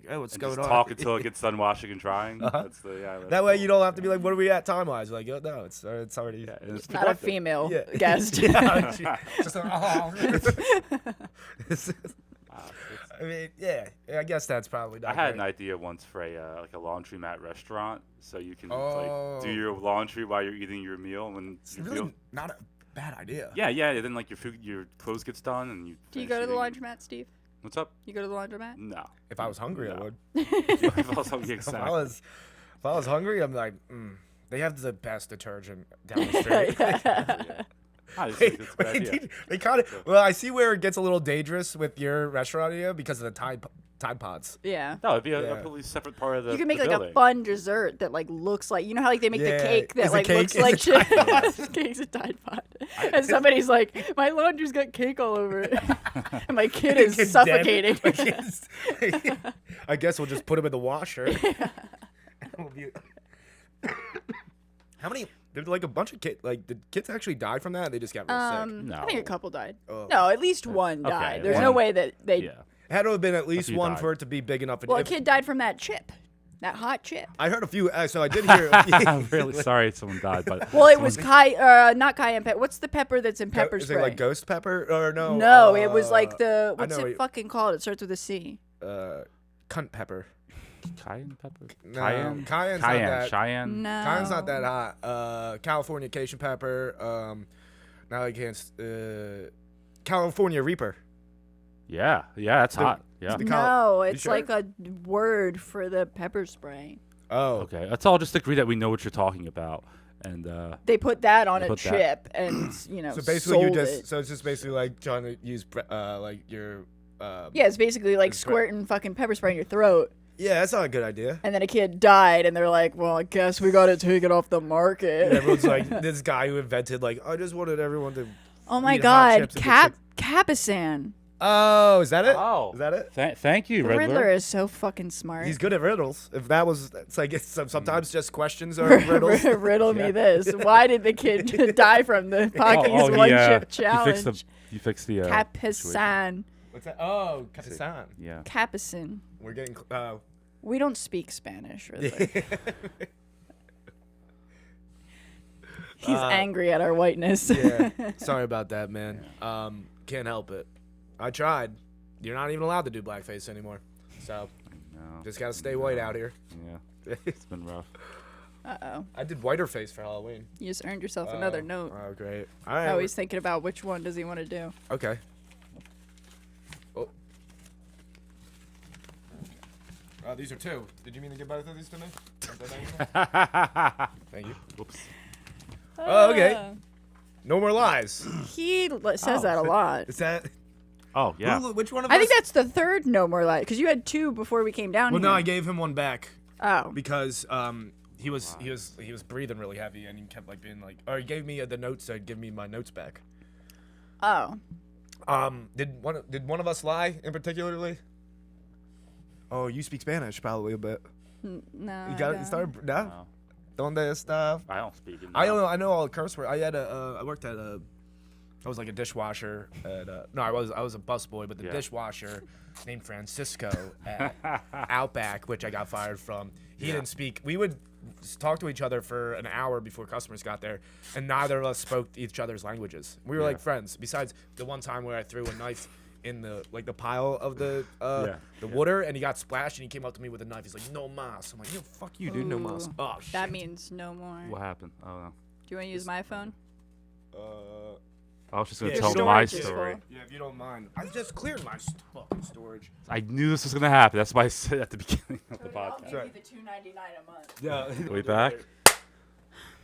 oh, what's going on? Talk until it gets done washing and drying. That's That way you don't have to be like, what are we at time wise? No, it's already. Yeah, and it's Not a productive. female Yeah. guest. Yeah, just I mean, yeah. I guess that's probably not. I had an great. idea once for a laundromat restaurant, so you can Oh. do your laundry while you're eating your meal. When It's your really meal. not a bad idea. Yeah. And then your clothes gets done, and you. Do you finish go to the eating. laundromat, Steve? What's up? You go to the laundromat? No. If I was hungry, I No. would. If I was hungry, If exactly. I was hungry, I'm like, they have the best detergent down the street. I just think it's a good idea. They kind of. Well, I see where it gets a little dangerous with your restaurant idea because of the Tide Pods. Yeah. No, it'd be a Yeah. completely separate part of the. You can make the a building. fun dessert that looks like how they make Yeah. the cake that Is the cake- looks is like it shit. Tide Pods? Cake's a Tide Pod, and somebody's like, my laundry's got cake all over it, and my kid is Kid's suffocating. dead. I guess we'll just put him in the washer. We'll be- How many? There's a bunch of kids. Did kids actually die from that? They just got real sick. No. I think a couple died. Oh. No, at least one Okay, died. There's one. no way that they. Yeah. It had to have been at least few one died. for it to be big enough. Well, a kid died from that chip, that hot chip. I heard a few. So I did hear. I'm really sorry someone died, but Well, it was not cayenne pepper. What's the pepper that's in pepper Is spray? it like ghost pepper or no? No, it was like the I what's know it it- fucking called? It starts with a C. Cunt pepper. cayenne pepper. No, Cayenne. cayenne's not Cayenne. that- Cheyenne. No. Cayenne's not that hot. California Cajun pepper. Now I can't. California Reaper. Yeah, that's hot. Yeah. No, You it's sure? like a word for the pepper spray. Oh. Okay, let's all just agree that we know what you're talking about, and They put that on They a put that. chip and So basically, sold it. So it's just basically like trying to use your. Yeah, it's basically like It's squirting fucking pepper spray in your throat. Yeah, that's not a good idea. And then a kid died, and they're like, well, I guess we got to take it off the market. And everyone's like, this guy who invented I just wanted everyone to. Oh my eat hot god, chips and get sick. Capisan. Oh, is that it? Oh. Is that it? thank you, The Riddler. Riddler is so fucking smart. He's good at riddles. If that was, sometimes just questions are riddles. Riddle me this. Why did the kid die from the Pocky's one chip challenge? You fixed the situation. Capisan. What's that? Oh, Capitan. Yeah. Capucin. We're getting. We don't speak Spanish, really. He's angry at our whiteness. Yeah. Sorry about that, man. Can't help it. I tried. You're not even allowed to do blackface anymore. So, just gotta stay white out here. Yeah. It's been rough. Uh-oh. I did whiter face for Halloween. You just earned yourself another note. Oh, great. All right. Always thinking about which one does he want to do. Okay. Oh. These are 2. Did you mean to give both of these to me? Thank you. Whoops. Oh, okay. No more lies. He says that a lot. Is that? Oh, yeah. Which one of us? I think that's the third no more lies, because you had 2 before we came down Well, here. no, I gave him one back Oh. because he was breathing really heavy and he kept like being like, or he gave me the notes to give me my notes back. Oh. Did one of us lie in particularly? Oh, you speak Spanish probably a bit. No. You got it. You started. No. No. Donde está? I don't speak it. I don't know. I know all the curse words. I worked at a. I was like a dishwasher at. No, I was a busboy, but the dishwasher named Francisco at Outback, which I got fired from. He didn't speak. We would talk to each other for an hour before customers got there, and neither of us spoke each other's languages. We were like friends. Besides the one time where I threw a knife in the pile of the water, and he got splashed, and he came up to me with a knife. He's like, "No mas." I'm like, "Yo, fuck you, dude. No mas." Oh shit. That means no more. What happened? I don't know. Do you want to use my phone? I was just going to Yeah, tell your my storage is story. full. Yeah, if you don't mind. I just cleared my fucking storage. I knew this was going to happen. That's why I said at the beginning of the I'll podcast. give you the $2.99 a month. Yeah. We back?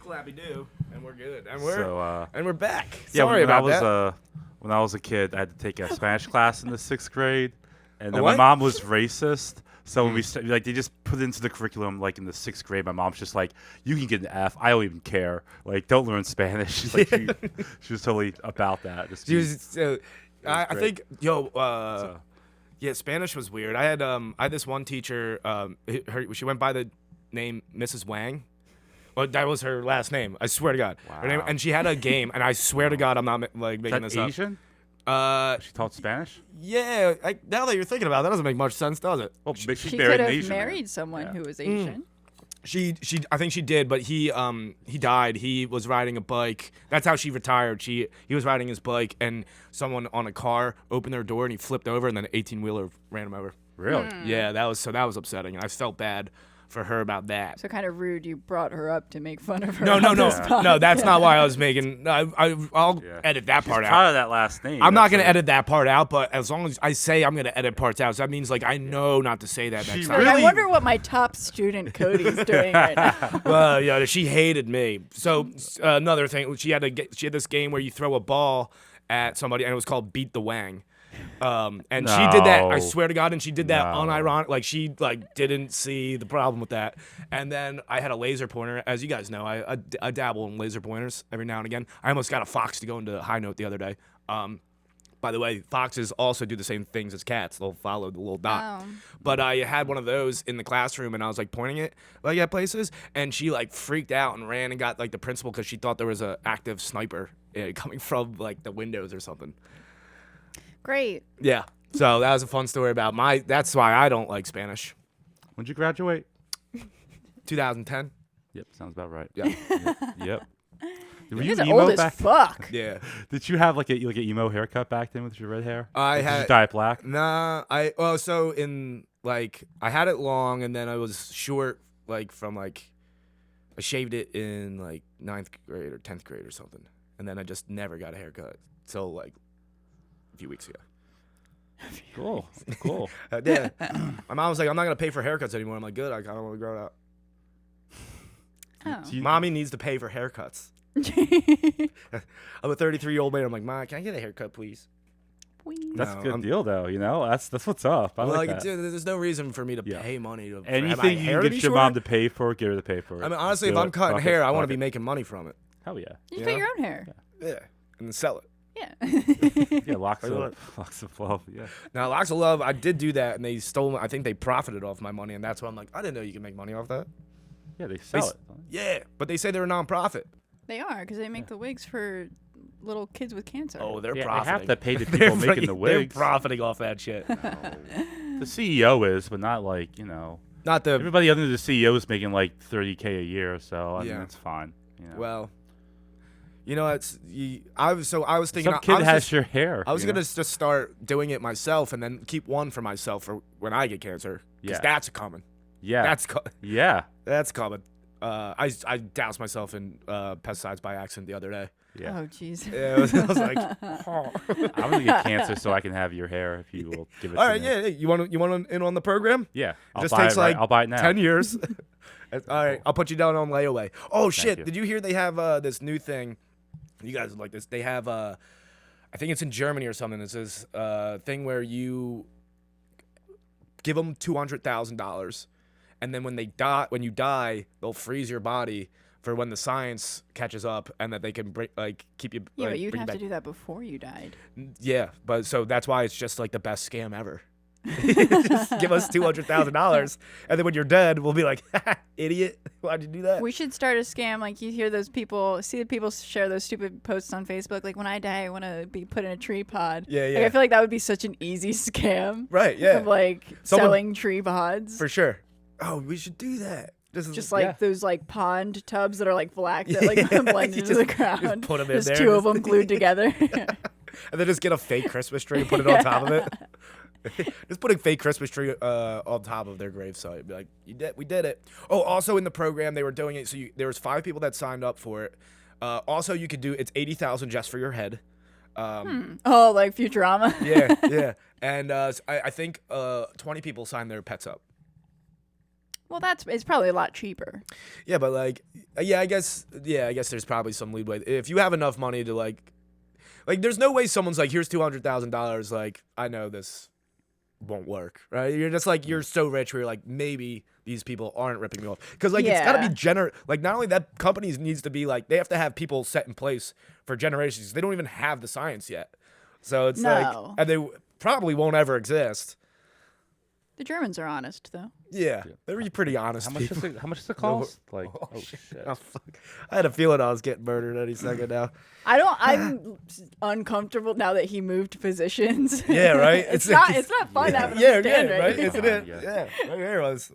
Clappy do, and we're good, and we're back. Yeah, Sorry about that. When I was a kid, I had to take a Spanish class in the 6th grade, and then what? my mom was racist. So when they just put it into the curriculum like in the 6th grade, my mom's just like, "You can get an F. I don't even care. Like, don't learn Spanish." She's like, she was totally about that. She was, I think, yeah, Spanish was weird. I had this one teacher. She went by the name Mrs. Wang. Well, that was her last name. I swear to God. Wow. Her name, and she had a game, and I swear to God, I'm not like making this up. Asian? She taught Spanish? Yeah. Now that you're thinking about it, that doesn't make much sense, does it? Well, she's She married could an have Asian man. married someone who was Asian. She I think she did, but he died. He was riding a bike. That's how she retired. He was riding his bike, and someone on a car opened their door, and he flipped over, and then an 18-wheeler ran him over. Really? Yeah, that was upsetting, and I felt bad for her about that. So kind of rude you brought her up to make fun of her. No, on this podcast. no. That's not why I was making. I'll edit that She's part proud out. of that last name. I'm not That's gonna like- edit that part out, but as long as I say I'm gonna edit parts out, so that means like I know not to say that next Like, time. I wonder what my top student Cody's doing right now. Well, yeah, she hated me. So another thing, she had this game where you throw a ball at somebody, and it was called Beat the Wang. And she did that. I No. swear to God, and she did that No. unironic. Like she didn't see the problem with that. And then I had a laser pointer. As you guys know, I dabble in laser pointers every now and again. I almost got a fox to go into high note the other day. By the way, foxes also do the same things as cats. They'll follow the little dot. Oh. But I had one of those in the classroom, and I was like pointing it like at places, and she like freaked out and ran and got like the principal because she thought there was a active sniper coming from like the windows or something. Great. Yeah. So that was a fun story about that's why I don't like Spanish. When'd you graduate? 2010. Yep, sounds about right. Yeah. Yep. Were You you guys are emo old as back? fuck. Yeah. Did you have like an emo haircut back then with your red hair? I Or did had- you dye it black? Nah, so in like I had it long and then I was short from I shaved it in like 9th grade or 10th grade or something. And then I just never got a haircut till like a few weeks ago. Cool. Cool. Yeah. My mom was like, "I'm not gonna pay for haircuts anymore." I'm like, "Good, I kind of want to grow it out." Oh. Do you- Mommy needs to pay for haircuts. I'm a 33-year-old man. I'm like, "Ma, can I get a haircut, please?" That's No, a good I'm- deal, though. You know, that's what's up. I Well, like like, that. dude, there's no reason for me to Yeah. pay money to have my Anything you hair can be get your short. mom to pay for, get her to pay for it. I mean, honestly, if Do I'm it. cutting Fuck hair, it. I want to Fuck be it. making money from it. Hell yeah. You You cut know? your own hair. Yeah, and then sell it. Yeah. Yeah, locks Like of love. Yeah. Now, Locks of Love, I did do that, and they stole. I think they profited off my money, and that's why I'm like, I didn't know you could make money off that. Yeah, they sell s- it. Yeah, but they say they're a nonprofit. They are, because they make the wigs for little kids with cancer. Oh, they're Yeah, profiting. they have to pay the people making the wigs. They're profiting off that shit. No. The CEO is, but not like, Not the everybody under the CEO is making like $30K a year, so I mean, Yeah. it's fine. well. I was thinking. Some kid has your hair. I was gonna just start doing it myself and then keep one for myself for when I get cancer. Because that's coming. Yeah. That's That's coming. I doused myself in pesticides by accident the other day. Yeah. Oh, jeez. Yeah, I was like, I'm gonna get cancer so I can have your hair if you will give it all to right, me. yeah. You want in on the program? Yeah. I'll Just buy takes it right. like I'll buy it now. 10 years. All right, I'll put you down on layaway. Oh shit! you. Did you hear they have this new thing? You guys would like this. They have I think it's in Germany or something. It's this thing where you give them $200,000, and then when you die, they'll freeze your body for when the science catches up, and that they can keep you. Yeah, like, but you'd bring you have to back. do that before you died. Yeah, but so that's why it's just like the best scam ever. Just give us $200,000, and then when you're dead, we'll be like, idiot, why'd you do that? We should start a scam. Like, you hear those people, see the people share those stupid posts on Facebook. Like, when I die, I want to be put in a tree pod. Yeah, Like, yeah. I feel like that would be such an easy scam. Right, yeah. Of, like, selling tree pods. For sure. Oh, we should do that. Just like those like pond tubs that are like black that like blend into the ground. put 'em in There's there two and of them glued together. And then just get a fake Christmas tree and put it on top of it. Just put a fake Christmas tree on top of their gravesite. It'd be like, we did it. Oh, also in the program they were doing it. So there was 5 people that signed up for it. Also, you could do it's $80,000 just for your head. Oh, like Futurama. Yeah. And I think 20 people signed their pets up. Well, it's probably a lot cheaper. Yeah, but I guess there's probably some leeway if you have enough money to like there's no way someone's like, here's $200,000. Like, I know this won't work, right? You're just like, you're so rich where you're like, maybe these people aren't ripping me off, because like it's got to be like, not only that, companies needs to be like, they have to have people set in place for generations. They don't even have the science yet, so it's like, and they probably won't ever exist. The Germans are honest, though. Yeah, they're pretty honest. How much does it cost? Like, oh shit. Oh, fuck. I had a feeling I was getting murdered any second now. I'm uncomfortable now that he moved positions. Yeah, right. It's not fun having him stand right. here. Isn't it? Yeah, right here was.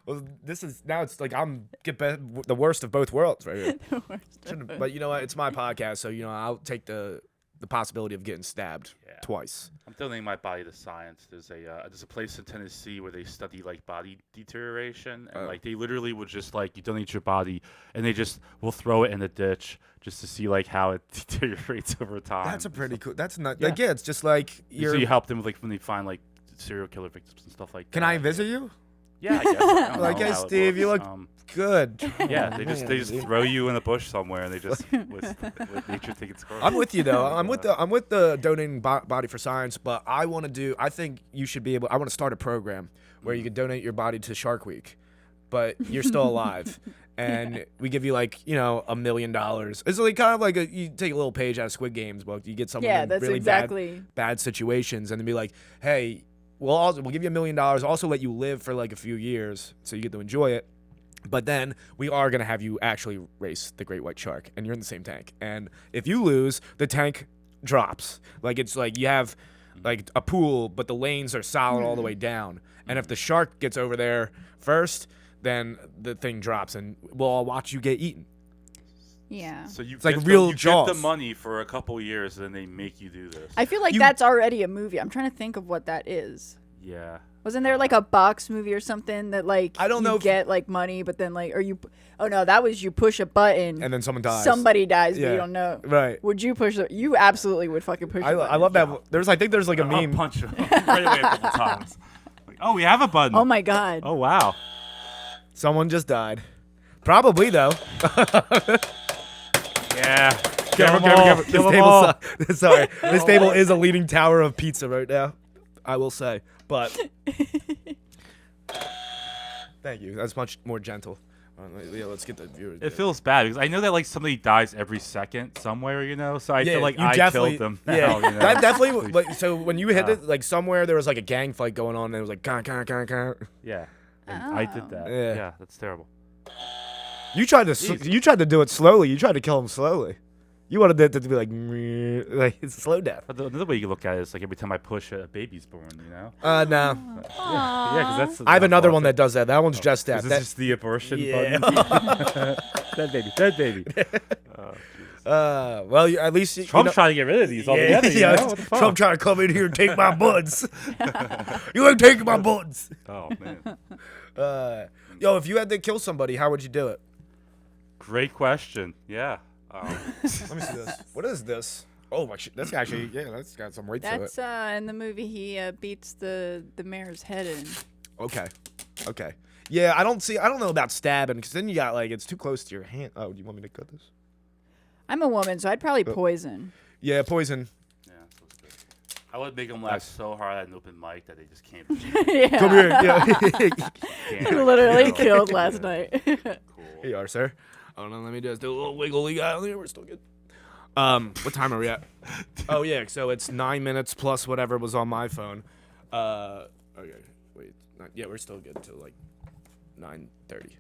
Well, this is now. It's like I'm the worst of both worlds right here. The worst. But you know what? It's my podcast, so I'll take the possibility of getting stabbed twice. I'm donating my body to science. There's a place in Tennessee where they study like body deterioration, and like they literally would just like, you donate your body, and they just will throw it in the ditch just to see like how it deteriorates over time. That's a pretty cool. That's not. Yeah. Like, yeah, it's just like So you help them with like when they find like serial killer victims and stuff like that. Can I visit you? Yeah, I guess. I don't Like, know hey, how it Steve, you works. look good. Yeah, they just throw you in a bush somewhere, and they just with nature take its course. I'm with you though. I'm with the donating body for science, but I think you should be able. I want to start a program where you could donate your body to Shark Week, but you're still alive, and we give you like $1 million. It's like kind of like you take a little page out of Squid Game's book. You get someone in that's really exactly bad situations, and then be like, hey, we'll give you $1 million. Also let you live for like a few years so you get to enjoy it. But then we are going to have you actually race the great white shark, and you're in the same tank. And if you lose, the tank drops. Like, it's like you have like a pool, but the lanes are solid all the way down. And if the shark gets over there first, then the thing drops, and we'll all watch you get eaten. Yeah. So you like give real them, you Jaws. give the money for a couple years, and then they make you do this. I feel like that's already a movie. I'm trying to think of what that is. Yeah. Wasn't there like a box movie or something that like I don't know you if- get like money, but then like oh no, that was you push a button And then someone dies. Somebody dies, but Yeah. you don't know. Right. Would you push the? You absolutely would fucking push. I the button. love that. I think there's like a I'll meme. punch him right away a couple times. Like, oh, we have a button. Oh my god. Oh wow. Someone just died. Probably though. Yeah. Careful. Kill them all. Sorry, this table is a leaning tower of pizza right now. I will say, but thank you. That's much more gentle. Yeah, let's get the viewers. It feels bad because I know that like somebody dies every second somewhere, so I feel like you I definitely killed them. Yeah, Now, that definitely. Like, so when you hit it, like somewhere there was like a gang fight going on, and it was like, "Gah." Yeah. And I did that. Yeah. Yeah, that's terrible. You tried to do it slowly. You tried to kill him slowly. You wanted it to be like, meh, like it's a slow death. But another way you can look at it is like every time I push a baby's born, you know? No. Yeah, because I have another one that does that. That one's just death. Is this just the abortion Yeah. button? Dead baby. Well, at least Trump's trying to get rid of these altogether. You know? What the fuck? Trump trying to come in here and take my buds. You ain't taking my buds. Oh man. Yo, if you had to kill somebody, how would you do it? Great question. Yeah. Let me see this. What is this? Oh my shit! That's actually that's got some weight to it. That's in the movie he beats the mayor's head in. Okay. Yeah, I don't know about stabbing because then you got like it's too close to your hand. Oh, do you want me to cut this? I'm a woman, so I'd probably poison. Yeah, poison. Yeah. I would make them laugh so hard at an open mic that they just can't. Yeah. Come here. Yeah. Literally killed last night. Cool. Here you are, sir. Oh no, let me just do a little wiggly guy on here. We're still good. What time are we at? Oh yeah, so it's 9 minutes plus whatever was on my phone. Okay, wait, we're still good till like 9:30.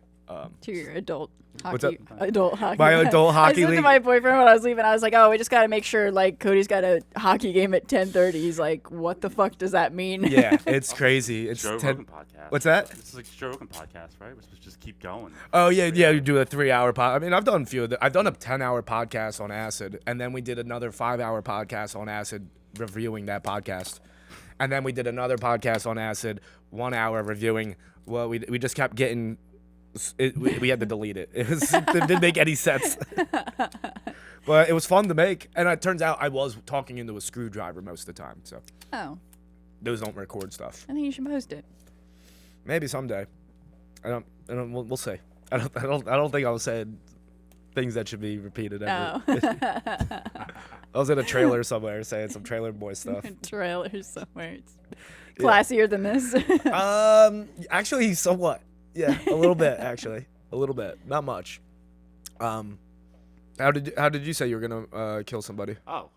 To your adult hockey. What's up? Adult hockey. My adult hockey I said league. to my boyfriend when I was leaving, I was like, "Oh, we just gotta make sure like Cody's got a hockey game at 10:30." He's like, "What the fuck does that mean?" Yeah, it's crazy. It's Joe 10. Rogan podcast. What's that? This is like Joe Rogan podcast, right? We're supposed to just keep going. Oh yeah. You do a 3-hour pod. I mean, I've done a few of I've done a 10-hour podcast on acid, and then we did another 5-hour podcast on acid reviewing that podcast, and then we did another podcast on acid 1 hour reviewing. Well, we just kept getting. We had to delete it. It didn't make any sense. But it was fun to make, and it turns out I was talking into a screwdriver most of the time. So Oh, those don't record stuff. I think you should post it. Maybe someday. I don't. We'll see. I don't think I was saying things that should be repeated ever. Oh. I was in a trailer somewhere saying some Trailer Boy stuff. Trailers somewhere. It's classier than this. Actually, somewhat. Yeah, a little bit. Actually, a little bit. Not much. How did you say you were gonna kill somebody? Oh.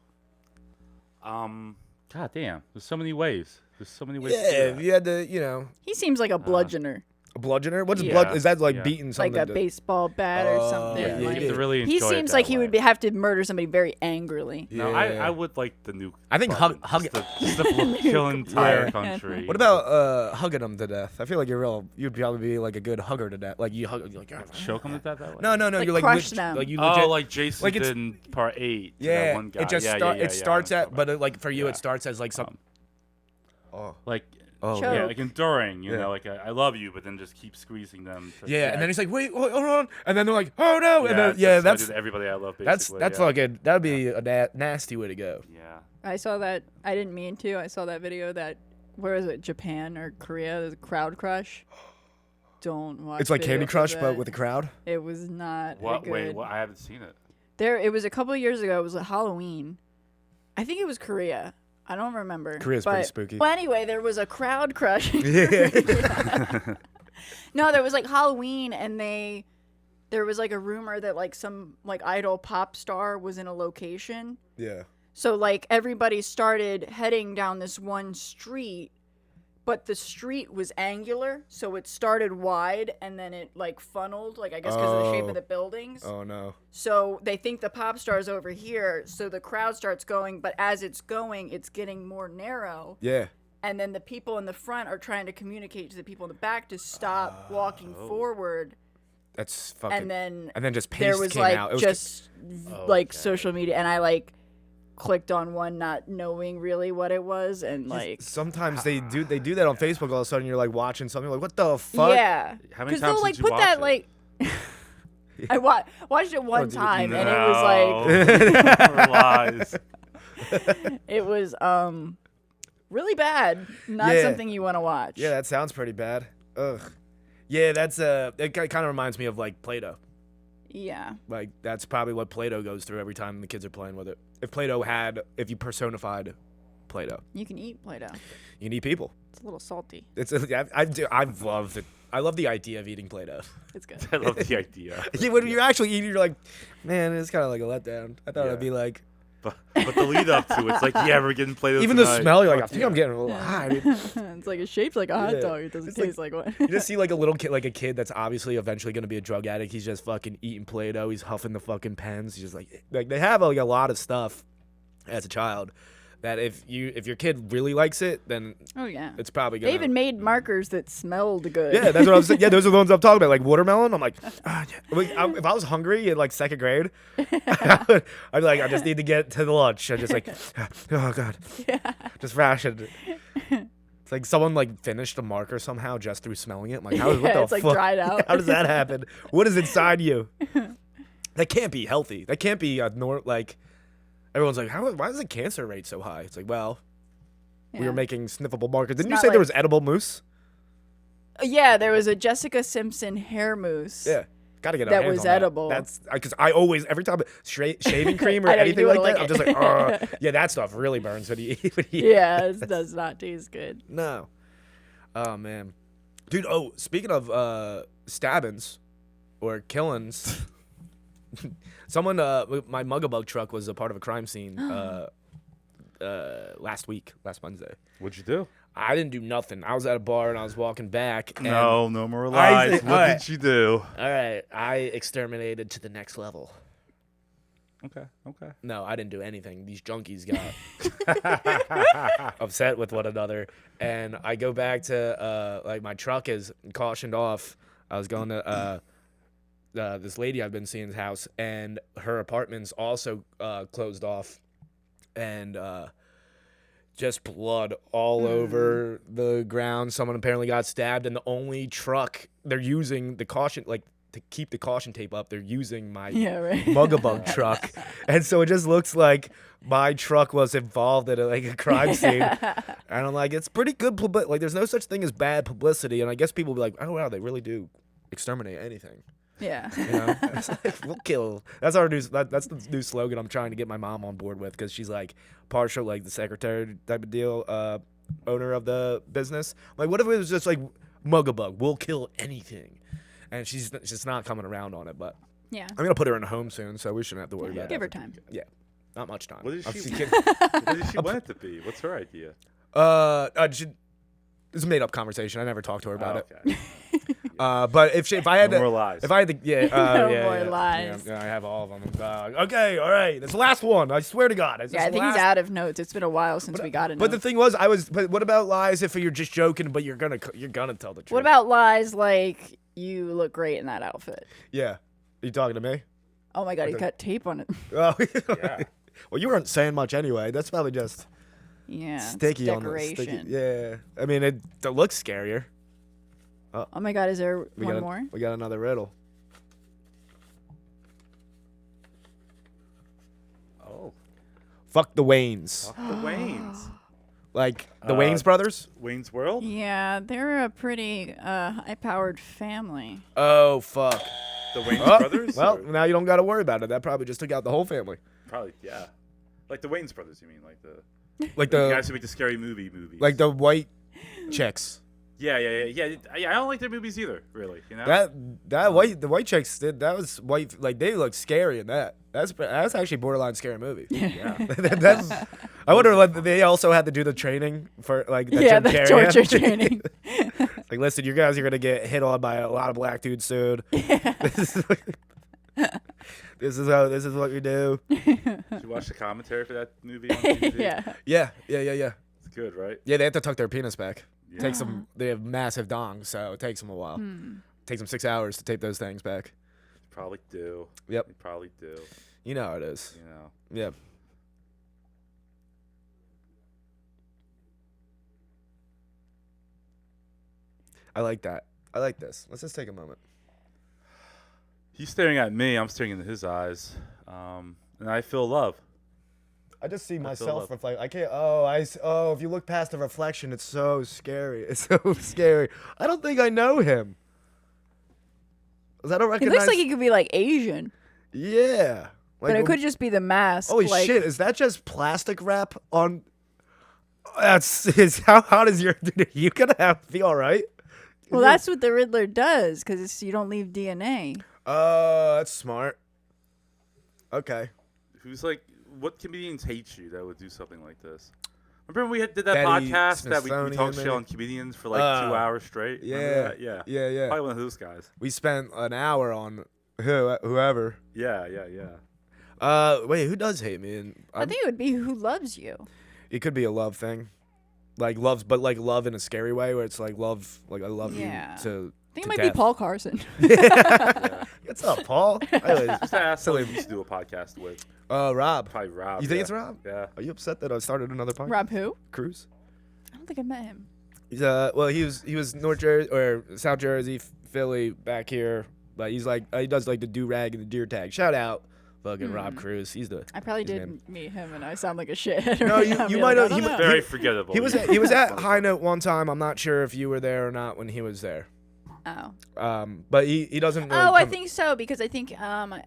God damn. There's so many ways. To do Yeah, that. if you had to, He seems like a bludgeoner. a bludgeoner. What's Yeah. blood? Is that like Yeah. beating something? Like a baseball bat or something. Yeah, you like, have to really he enjoy it seems that like he way. would have to murder somebody very angrily. No, Yeah. I would like the new. I think button, hug- just to kill entire Yeah. country. What about hugging them to death? I feel like you'd probably be like a good hugger to death. Like you hug, you're like choke them to death that way? No, Like you're like crush them. Like you legit. Oh, like Jason like it's- did in part 8. to that Yeah, one guy. it just it starts at, but like for you, Yeah. it starts as like some. like Oh, Choke. yeah, like enduring. You Yeah. know, like I love you, but then just keep squeezing them. To yeah, death. and then he's like, wait, hold on, and then they're like, oh no, and then, that's what I that's do to everybody I love. that's Basically, that's yeah. fucking that'd be a nasty way to go. Yeah. I saw that. I didn't mean to. I saw that video that, where is it, Japan or Korea? There's a crowd crush. Don't watch. It's like Candy videos of Crush, but that. with a crowd. It was not What? good. Wait, what? I haven't seen it. It was a couple of years ago. It was a Halloween. I think it was Korea. I don't remember. Korea's pretty spooky. Well, anyway, there was a crowd crush. Yeah. No, there was like Halloween, and there was like a rumor that like some like idol pop star was in a location. Yeah. So like everybody started heading down this one street, but the street was angular, so it started wide and then it like funneled, like I guess because of the shape of the buildings. Oh no. So they think the pop star's over here, so the crowd starts going, but as it's going, it's getting more narrow. Yeah. And then the people in the front are trying to communicate to the people in the back to stop walking forward. That's fucking. And then just paste there was came like out. It was just like Okay. social media, and I like clicked on one not knowing really what it was, and like sometimes they do that on Facebook. All of a sudden, you're like watching something like, what the fuck? yeah, How many because times they'll like did you put watch that it? like. I watched it one dude, time, and No. it was like lies. it was really bad. Not Yeah. something you want to watch. Yeah, that sounds pretty bad. Ugh. Yeah, that's it kind of reminds me of like Play-Doh. Yeah. Like that's probably what Play-Doh goes through every time the kids are playing with it. If you personified Play-Doh, You can eat Play-Doh. you need people. It's a little salty. I love it. I love the idea of eating Play-Doh. It's good. I love the idea. When you're actually eating, you're like, man, it's kind of like a letdown. I thought Yeah. it'd be like, But the lead up to it's like, yeah, we're getting Play-Doh Even tonight. the smell, you're like, I Fuck think yeah. I'm getting a little high. Dude. It's like it's shaped like a hot Yeah. dog. It doesn't It's like- taste like one. You just see like a little kid, like a kid that's obviously eventually gonna be a drug addict. He's just fucking eating Play-Doh. He's huffing the fucking pens. He's just like they have like a lot of stuff as a child that if your kid really likes it, then Oh yeah. it's probably gonna. They even made markers that smelled good. Yeah, that's what I'm saying. Yeah, those are the ones I'm talking about. Like watermelon. I'm like, yeah. If I was hungry in like second grade, I'd be like, I just need to get to the lunch. I'm just like, oh god, just rationed. It's like someone like finished a marker somehow just through smelling it. I'm like, what the it's like fuck? dried out. How does that happen? What is inside you? That can't be healthy. That can't be like. Everyone's like, why is the cancer rate so high? It's like, well, we were making sniffable markers. Didn't you not say there like- was edible mousse? Yeah, there was a Jessica Simpson hair mousse. Yeah. Gotta get our That hands was on edible. That's because I always, every time shaving cream or I know, you anything do like wanna that, I'm lick just like, it. yeah, that stuff really burns when you eat. Yeah, it does not taste good. No. Oh, man. Dude, speaking of stabbings or killings, someone, my Mugabug truck was a part of a crime scene last Wednesday. What'd you do? I didn't do nothing. I was at a bar and I was walking back. And, No more lies. What alright. did you do? All right, I exterminated to the next level. Okay. No, I didn't do anything. These junkies got upset with one another, and I go back to like my truck is cautioned off. I was going to this lady I've been seeing's house, and her apartment's also closed off, and just blood all over the ground. Someone apparently got stabbed, and the only truck they're using the caution to keep the caution tape up, they're using my Mugabug truck. And so it just looks like my truck was involved in a crime scene. And I'm like, it's pretty good like there's no such thing as bad publicity. And I guess people will be like, oh wow, they really do exterminate anything. Yeah. You know? It's like, we'll kill. That's our new that's the new slogan I'm trying to get my mom on board with, because she's like partial, like the secretary type of deal, owner of the business. Like, what if it was just like Mugabug, we'll kill anything? And she's just not coming around on it, but Yeah. I'm gonna put her in a home soon, so we shouldn't have to worry about Give it. her time. Yeah, not much time. What did I'm she- just kidding. What did she want it to be? What's her idea? It's a made up conversation. I never talked to her about it. Okay. But if I had No to, more lies. if I had to, No yeah, more yeah, lies. Yeah, I have all of them. Okay, all right, that's the last one. I swear to God. Yeah, I think he's out of notes. It's been a while since we got a But the note. thing was, But what about lies if you're just joking, but you're gonna tell the truth? What about lies like you look great in that outfit? Yeah, are you talking to me? Oh my God, he got tape on it. Oh, Yeah. Well, you weren't saying much anyway. That's probably just Yeah, it's sticky on the decoration. sticky. Yeah, I mean it looks scarier. Oh my God, is there one more? We got another riddle. Oh, Fuck the Waynes. fuck the Waynes. Like the Waynes brothers? Wayne's World? Yeah, they're a pretty high-powered family. Oh fuck. The Wayne's Oh, Brothers? well, Or- now you don't got to worry about it. That probably just took out the whole family. probably, yeah. Like the Wayne's Brothers, you mean? Like the Like the the guys who make the scary movies. like the white chicks. Yeah. I don't like their movies either, really. You know? The white chicks that was white, like they look scary in that. That's actually a borderline scary movie. yeah. That's I wonder like they also had to do the training for like that Yeah, Jim the Carrey torture had. traiing. Like, listen, you guys are gonna get hit on by a lot of black dudes soon. This is what we do. Did you watch the commentary for that movie on TV? Yeah. Yeah. It's good, right? Yeah, they have to tuck their penis back. Yeah. Takes them. They have massive dongs, so it takes them a while. Takes them 6 hours to tape those things back. Probably do. Yep. They probably do. You know how it is. You know. Yep. I like that. I like this. Let's just take a moment. He's staring at me. I'm staring into his eyes. And I feel love. I just see feel myself love. reflect. I can't. If you look past the reflection, it's so scary. It's so scary. I don't think I know him. 'Cause I don't He recognize. looks like he could be like Asian, Yeah. Like, but it could just be the mask. Holy like, shit! Is that just plastic wrap on? How hot is your? You gonna have to be all right. Well, that's what the Riddler does, because you don't leave DNA. Oh, that's smart. Okay. Who's like, what comedians hate you that would do something like this? Remember when we did that Betty podcast that we talked Smithsonian, shit maybe? on comedians for like 2 hours straight? Remember that? Yeah. Probably one of those guys. We spent an hour on whoever. Yeah. Wait, who does hate me? And I think it would be who loves you. it could be a love thing, like loves, but like love in a scary way, where it's like love, like I love Yeah. you to. I think to it might death. be Paul Carson. What's up, Paul? Just to ask who we used to do a podcast with. Rob. Probably Rob. You think it's Rob? Yeah. Are you upset that I started another podcast? Rob who? Cruz. I don't think I met him. He's well, he was North Jersey or South Jersey, Philly, back here, but he's like he does like the do rag and the deer tag. Shout out, fucking Rob Cruz. He's the. I probably his did name. meet him, and I sound like a shithead. No, right you- now. you Be might like, have- I he don't might- know. Very forgettable. He was at High Note one time. I'm not sure if you were there or not when he was there. Oh. But he doesn't. Really Oh, I come- think so because I think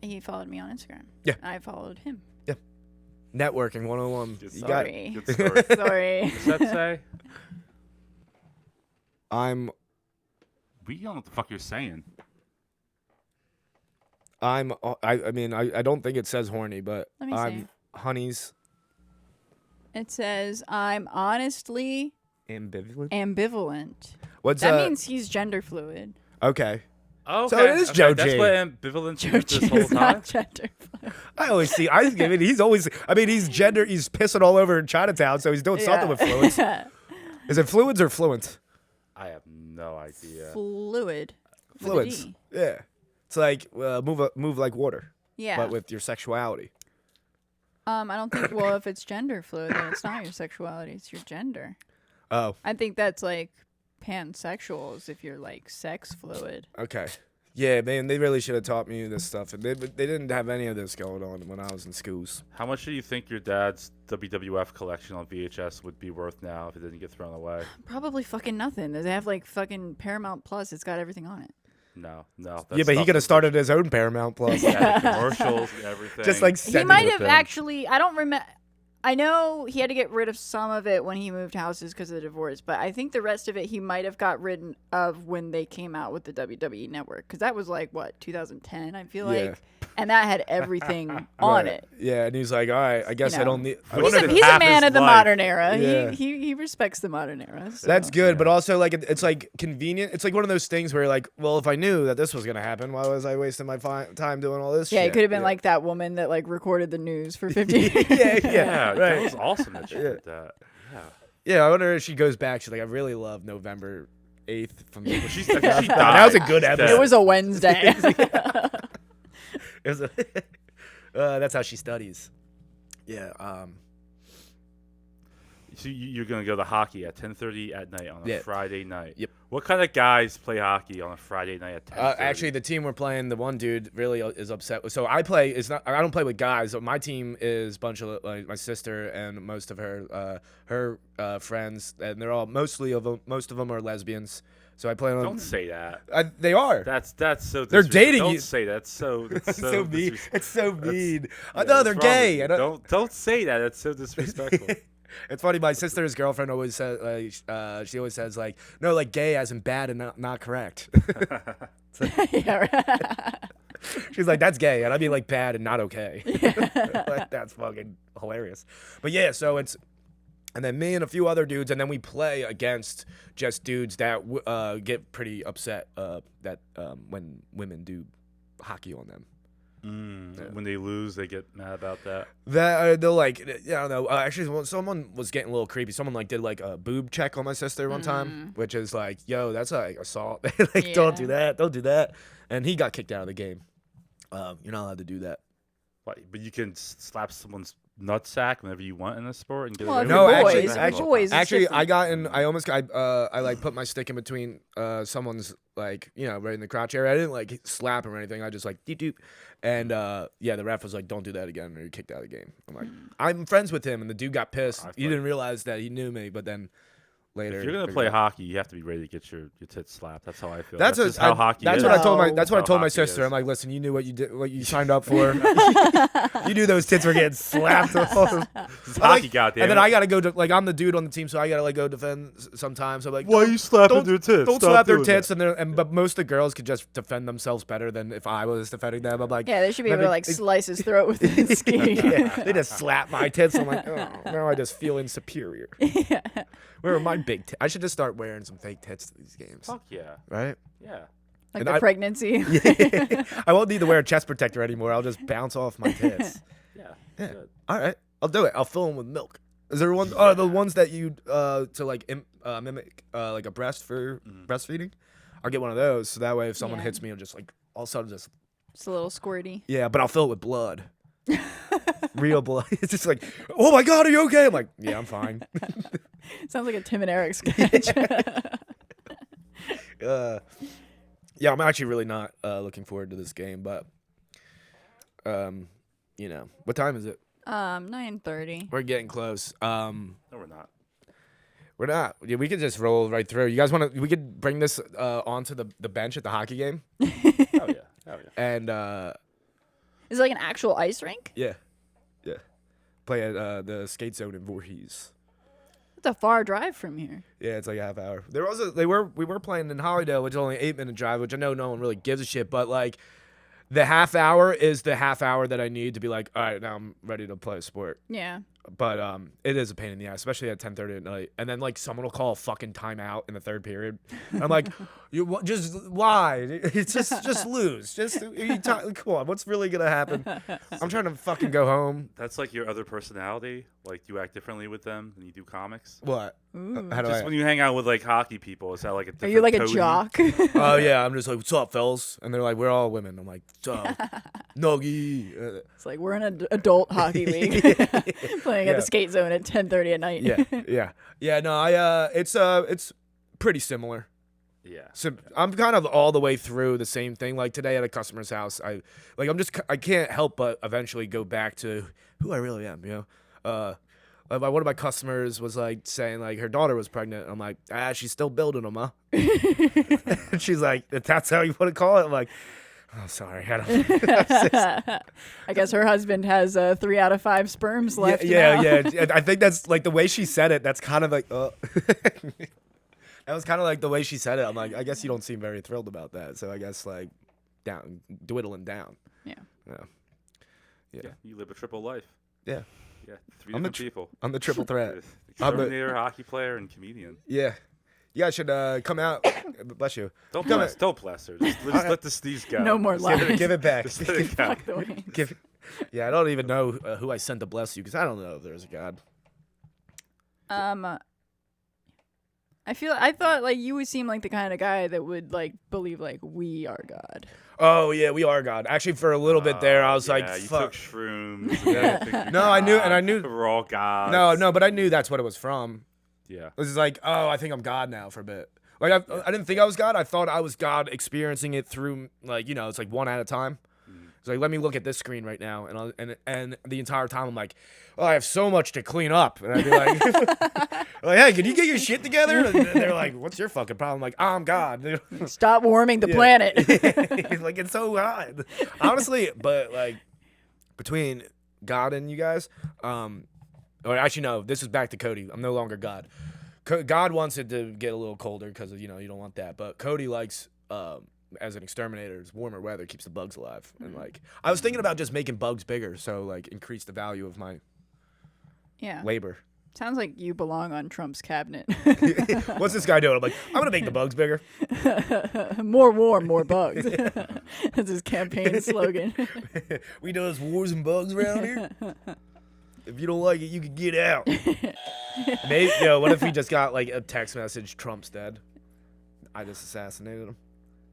he followed me on Instagram. Yeah. I followed him. Networking 101. Good You stuff. got. Sorry. Good story. Sorry. What's that say? We don't know what the fuck you're saying. I mean I don't think it says horny, but Let me I'm see. honey's It says I'm honestly ambivalent. ambivalent. What's That means he's gender fluid. okay? Oh, So it is Joe That's G. what ambivalence is this Joe whole is time. not gender fluid. I always see. I mean, he's always. I mean, he's gender. He's pissing all over in Chinatown, so he's doing something with fluids. Is it fluids or fluent? I have no idea. Fluid. with a Fluids. D. Yeah. It's like move like water, Yeah. but with your sexuality. I don't think. Well, if it's gender fluid, then it's not your sexuality; it's your gender. Oh, I think that's like pansexuals if you're like sex fluid. okay. Yeah, man, they really should have taught me this stuff, and they didn't have any of this going on when I was in schools. How much do you think your dad's WWF collection on VHS would be worth now if it didn't get thrown away? Probably fucking nothing. They have like fucking Paramount Plus. It's got everything on it. No. Yeah, but he could have started his own Paramount Plus. Yeah, the commercials and everything. Just like He sending might it have them. actually. I don't remember. I know he had to get rid of some of it when he moved houses because of the divorce, but I think the rest of it he might have got rid of when they came out with the WWE Network because that was like what 2010 I feel Yeah. like, and that had everything on Right. it. Yeah, and he's like, all right, I guess I know. don't need. I He's don't a, need- he's a half man his of the life. modern era. Yeah. He respects the modern era. So. That's good, but also like it's like convenient. It's like one of those things where like, well, if I knew that this was gonna happen, why was I wasting my time doing all this? Yeah, shit? it could have been like that woman that like recorded the news for 50 years. yeah, Yeah, right. that was awesome that you did that. Yeah. Yeah, I wonder if she goes back. She's like, I really love November 8th from the. She died. That was a good She's episode. dead. It was a Wednesday. It was a, that's how she studies. Yeah. So you're gonna go to hockey at 10:30 at night on a Yeah. Friday night. Yep. What kind of guys play hockey on a Friday night at 10:30? Actually, the team we're playing, the one dude really is upset. So I play. It's not. I don't play with guys. My team is a bunch of like my sister and most of her friends, and they're all most of them are lesbians. So I play on. Don't say that. They are. That's so. They're dating Don't you. say that. That's so. so mean. It's so mean. Yeah, No, they're what's wrong with gay. you? I don't- Don't say that. That's so disrespectful. It's funny. My sister's girlfriend always says, she always says like, no, like gay as in bad and not correct. yeah, right. She's like, that's gay, and I'd be like bad and not okay. Like, that's fucking hilarious. But yeah, so it's, and then me and a few other dudes, and then we play against just dudes that get pretty upset that when women do hockey on them. When they lose, they get mad about that. That they'll like, I don't know. Actually, someone was getting a little creepy. Someone like did like a boob check on my sister one time, which is like, yo, that's like assault. Like, don't do that. Don't do that. And he got kicked out of the game. You're not allowed to do that. But you can slap someone's nutsack whenever you want in a sport and get Well, away if with No, you're it. actually- boys, actually- boys, it's Actually, different. I got in. I almost got. I like put my stick in between someone's like right in the crotch area. I didn't like slap him or anything. I just like deep doop, and yeah, the ref was like, "Don't do that again," or you're kicked out of the game. I'm like, I'm friends with him, and the dude got pissed. He didn't realize that he knew me, but then later. If you're gonna play hockey, you have to be ready to get your tits slapped. That's how I feel. That's just how hockey That's is. what I told my. That's what I How told my hockey sister. is. I'm like, listen, you knew what you did, what you signed up for. You knew those tits were getting slapped. It's hockey, goddamn. And then it. I gotta go. I'm the dude on the team, so I gotta like go defend sometimes. I'm like, Why are you slapping their tits? Don't Stop slap their doing tits. that. But most of the girls could just defend themselves better than if I was defending them. I'm like, Yeah, they should be able maybe- to like slice his throat with his ski. yeah, they just slap my tits. I'm like, oh, now I just feel insuperior. Where are my big tits? I should just start wearing some fake tits to these games. Fuck yeah. Right? Yeah. Like And the pregnancy. I won't need to wear a chest protector anymore. I'll just bounce off my tits. Yeah. Yeah. Good. All right, I'll do it. I'll fill them with milk. Is there one? Oh, the ones that you to like mimic like a breast for breastfeeding. I'll get one of those, so that way if someone Yeah. hits me, I'll just like all of a sudden just It's a little squirty. yeah. But I'll fill it with blood, real blood. It's just like, oh my god, are you okay? I'm like, yeah, I'm fine. Sounds like a Tim and Eric sketch. Yeah, I'm actually really not looking forward to this game, but you know, what time is it? 9:30. We're getting close. No, we're not. We're not. Yeah, we could just roll right through. You guys want to? We could bring this onto the bench at the hockey game, Oh yeah. Oh yeah. and Is it like an actual ice rink? yeah, play at the skate zone in Voorhees. It's a far drive from here. Yeah, it's like a half hour. We were playing in Hollydale, which is only an 8-minute drive, which I know no one really gives a shit, but like the half hour is the half hour that I need to be like, all right, now I'm ready to play a sport. Yeah. But it is a pain in the ass, especially at 10:30 at night. And then like someone will call a fucking timeout in the third period. And I'm like, just why? It's just lose. Come on, what's really gonna happen? I'm trying to fucking go home. That's like your other personality. Like you act differently with them than you do comics. What? Ooh. How do Just I? when you hang out with like hockey people, is that like a Are different you like a Cody? jock? Oh yeah, I'm just like, what's up, fellas? And they're like, we're all women. I'm like, nuggy. It's like we're in an adult hockey league playing at the skate zone at 10:30 at night. Yeah. No, it's pretty similar. Yeah. So I'm kind of all the way through the same thing. Like today at a customer's house, I can't help but eventually go back to who I really am. You know, like one of my customers was like saying like her daughter was pregnant. I'm like, she's still building them, huh? And she's like, if that's how you want to call it. I'm like, oh, sorry. I don't. I guess her husband has 3 out of 5 sperms left. Yeah. now. I think that's like the way she said it. That's kind of like, that was kind of like the way she said it. I'm like, I guess you don't seem very thrilled about that. So I guess like dwindling down. Yeah. Yeah. You live a triple life. Yeah. Yeah. 3 I'm the different people. I'm the triple threat. Exterminator, hockey player, and comedian. Yeah. You guys should come out. Bless you. Don't Come bless. Don't bless her. Just let the sneeze go. No more Give lies. it back. Just let it go. Fuck the wings. Yeah, I don't even know who I sent to bless you because I don't know if there's a God. I thought like you would seem like the kind of guy that would like believe like we are God. Oh yeah, we are God. Actually, for a little bit there, I was like, yeah, you "Fuck." took shrooms. And everything. No, I knew, and I knew. We're all gods. No, but I knew that's what it was from. Yeah. It was like, oh, I think I'm God now for a bit. Like I didn't think I was God. I thought I was God experiencing it through like it's like one at a time. It's like, let me look at this screen right now, and the entire time I'm like, oh, I have so much to clean up, and I'd be like, hey, can you get your shit together? And they're like, what's your fucking problem? I'm like, I'm God. Stop warming the planet. Like it's so hot. Honestly, but like between God and you guys, or actually no, this is back to Cody. I'm no longer God. God wants it to get a little colder because you don't want that, but Cody likes. As an exterminator, it's warmer weather keeps the bugs alive, and like I was thinking about just making bugs bigger, so like increase the value of my labor. Sounds like you belong on Trump's cabinet. What's this guy doing? I'm like, I'm gonna make the bugs bigger. More war, more bugs. That's his campaign slogan. We does wars and bugs around here. If you don't like it, you can get out. Maybe, what if we just got like a text message? Trump's dead. I just assassinated him.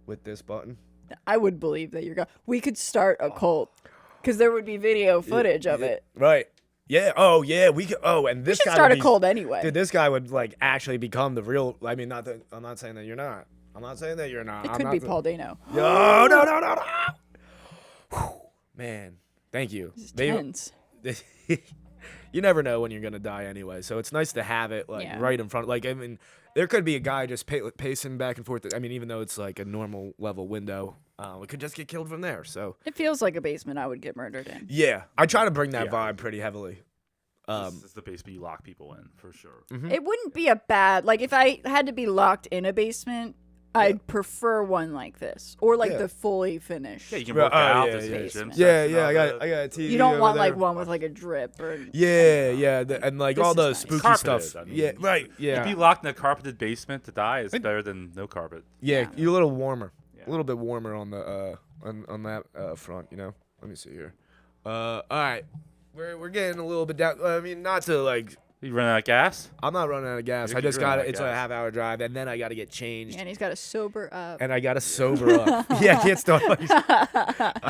With this button, I would believe that you're God. We could start a cult because there would be video footage of it. Right? Yeah. Oh, yeah. We could. Oh, and this guy Start would a cult anyway. Dude, this guy would like actually become the real. I mean, not that I'm not saying that you're not. I'm not saying that you're not. It could be Paul Dano. No. Whew, man, thank you. Tense. you never know when you're gonna die anyway. So it's nice to have it right in front. Like I mean, there could be a guy just pacing back and forth. I mean, even though it's like a normal level window, it could just get killed from there. So It feels like a basement I would get murdered in. yeah, I try to bring that vibe pretty heavily. This is the basement you lock people in for sure. It wouldn't be a bad like if I had to be locked in a basement. I'd prefer one like this, or like the fully finished. Yeah, you can work out. yeah, There's yeah. a gym Yeah, section yeah, of I got it. a TV. You don't over want there. like one with like a drip or. Yeah, and like This all is the nice. spooky Carpeted, stuff. I mean, Yeah, right. Yeah, To be locked in a carpeted basement to die is better than no carpet. yeah, you're a little warmer, Yeah. a little bit warmer on the on that front. You know. Let me see here. All right, we're getting a little bit down. I mean, not to like. You running out of gas? I'm not running out of gas. You're I just running got out of it's a gas. half-hour drive, and then I got to get changed, And he's got to sober up. and I got to sober up. Yeah, I can't start.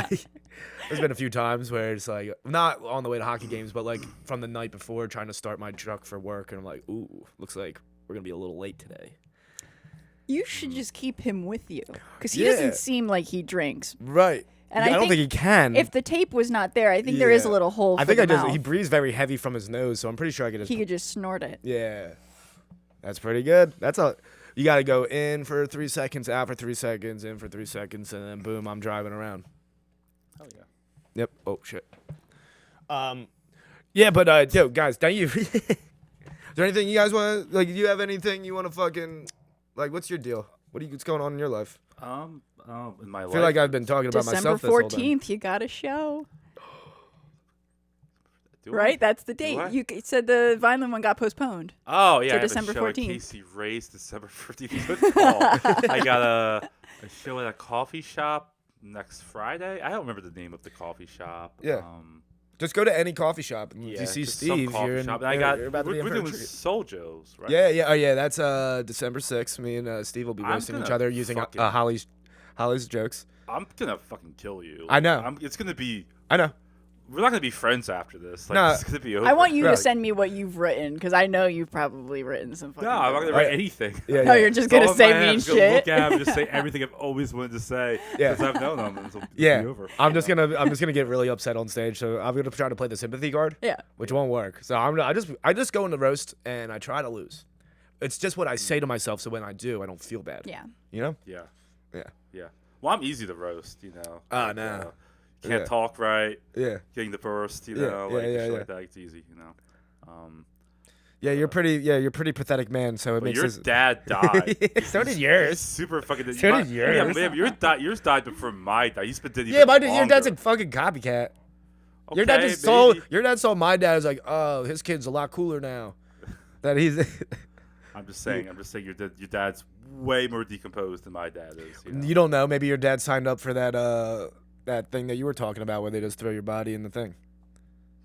There's been a few times where it's like not on the way to hockey games, but like from the night before, trying to start my truck for work, and I'm like, ooh, looks like we're gonna be a little late today. You should just keep him with you because he Yeah. doesn't seem like he drinks. Right. And I I don't think think he can. If the tape was not there, I think there is a Yeah. little hole. For I think the I just mouth. he breathes very heavy from his nose, so I'm pretty sure I could just. He could just snort it. Yeah, that's pretty good. That's all. You got to go in for 3 seconds, out for 3 seconds, in for 3 seconds, and then boom, I'm driving around. Oh yeah. Yep. Oh shit. Yeah, but yo, guys, thank you. Is there anything you guys want? Like, do you have anything you want to fucking like? What's your deal? What's going on in your life? In my I life. feel like I've been talking about December myself this whole time. 14th, you got a show. Do I? Right? That's the date. I? You said the Vineland one got postponed. Oh yeah, to I have December a show 14th. At Casey Ray's December 14th. Good call. I got a show at a coffee shop next Friday. I don't remember the name of the coffee shop. Yeah. Just go to any coffee shop and if you see just some Steve, coffee you're in. shop. And I got. you're about to be in We're for a doing treat. Soul Joe's, right? Yeah, yeah, oh yeah. That's December 6th. Me and Steve will be I'm roasting each gonna other using fucking- Holly's jokes. I'm gonna fucking kill you. I know. It's gonna be. I know. We're not gonna be friends after this. Like, No. it's gonna be over. I want you Right. to send me what you've written because I know you've probably written some fucking. No, I'm not gonna things. write Right. anything. Yeah, No, yeah. you're just It's all gonna in say my head. I'm mean just gonna shit. Look at him and just say everything I've always wanted to say. Yeah. Because I've known him. And it'll Yeah, be over. I'm just gonna get really upset on stage. So I'm gonna try to play the sympathy card. Yeah. Which won't work. So I just go in the roast and I try to lose. It's just what I say to myself. So when I do, I don't feel bad. Yeah. You know? Yeah. Yeah. Yeah. Well, I'm easy to roast, you know. Ah, no. Can't Yeah. talk right. Yeah. Getting the burst, you Yeah, know, yeah, like yeah, shit yeah. like that. It's easy, you know. Yeah, you're pretty pathetic man. So it But makes your this. dad died. So did He's yours. super fucking. So did yours. Yeah, man, yours died before my dad. He's been dead Yeah, even your dad's a longer. fucking copycat. Okay, Your dad just saw maybe. your dad saw my dad was like, oh, his kid's a lot cooler now. That he's. I'm just saying your dad's way more decomposed than my dad is. You know? You don't know. Maybe your dad signed up for that thing that you were talking about, where they just throw your body in the thing.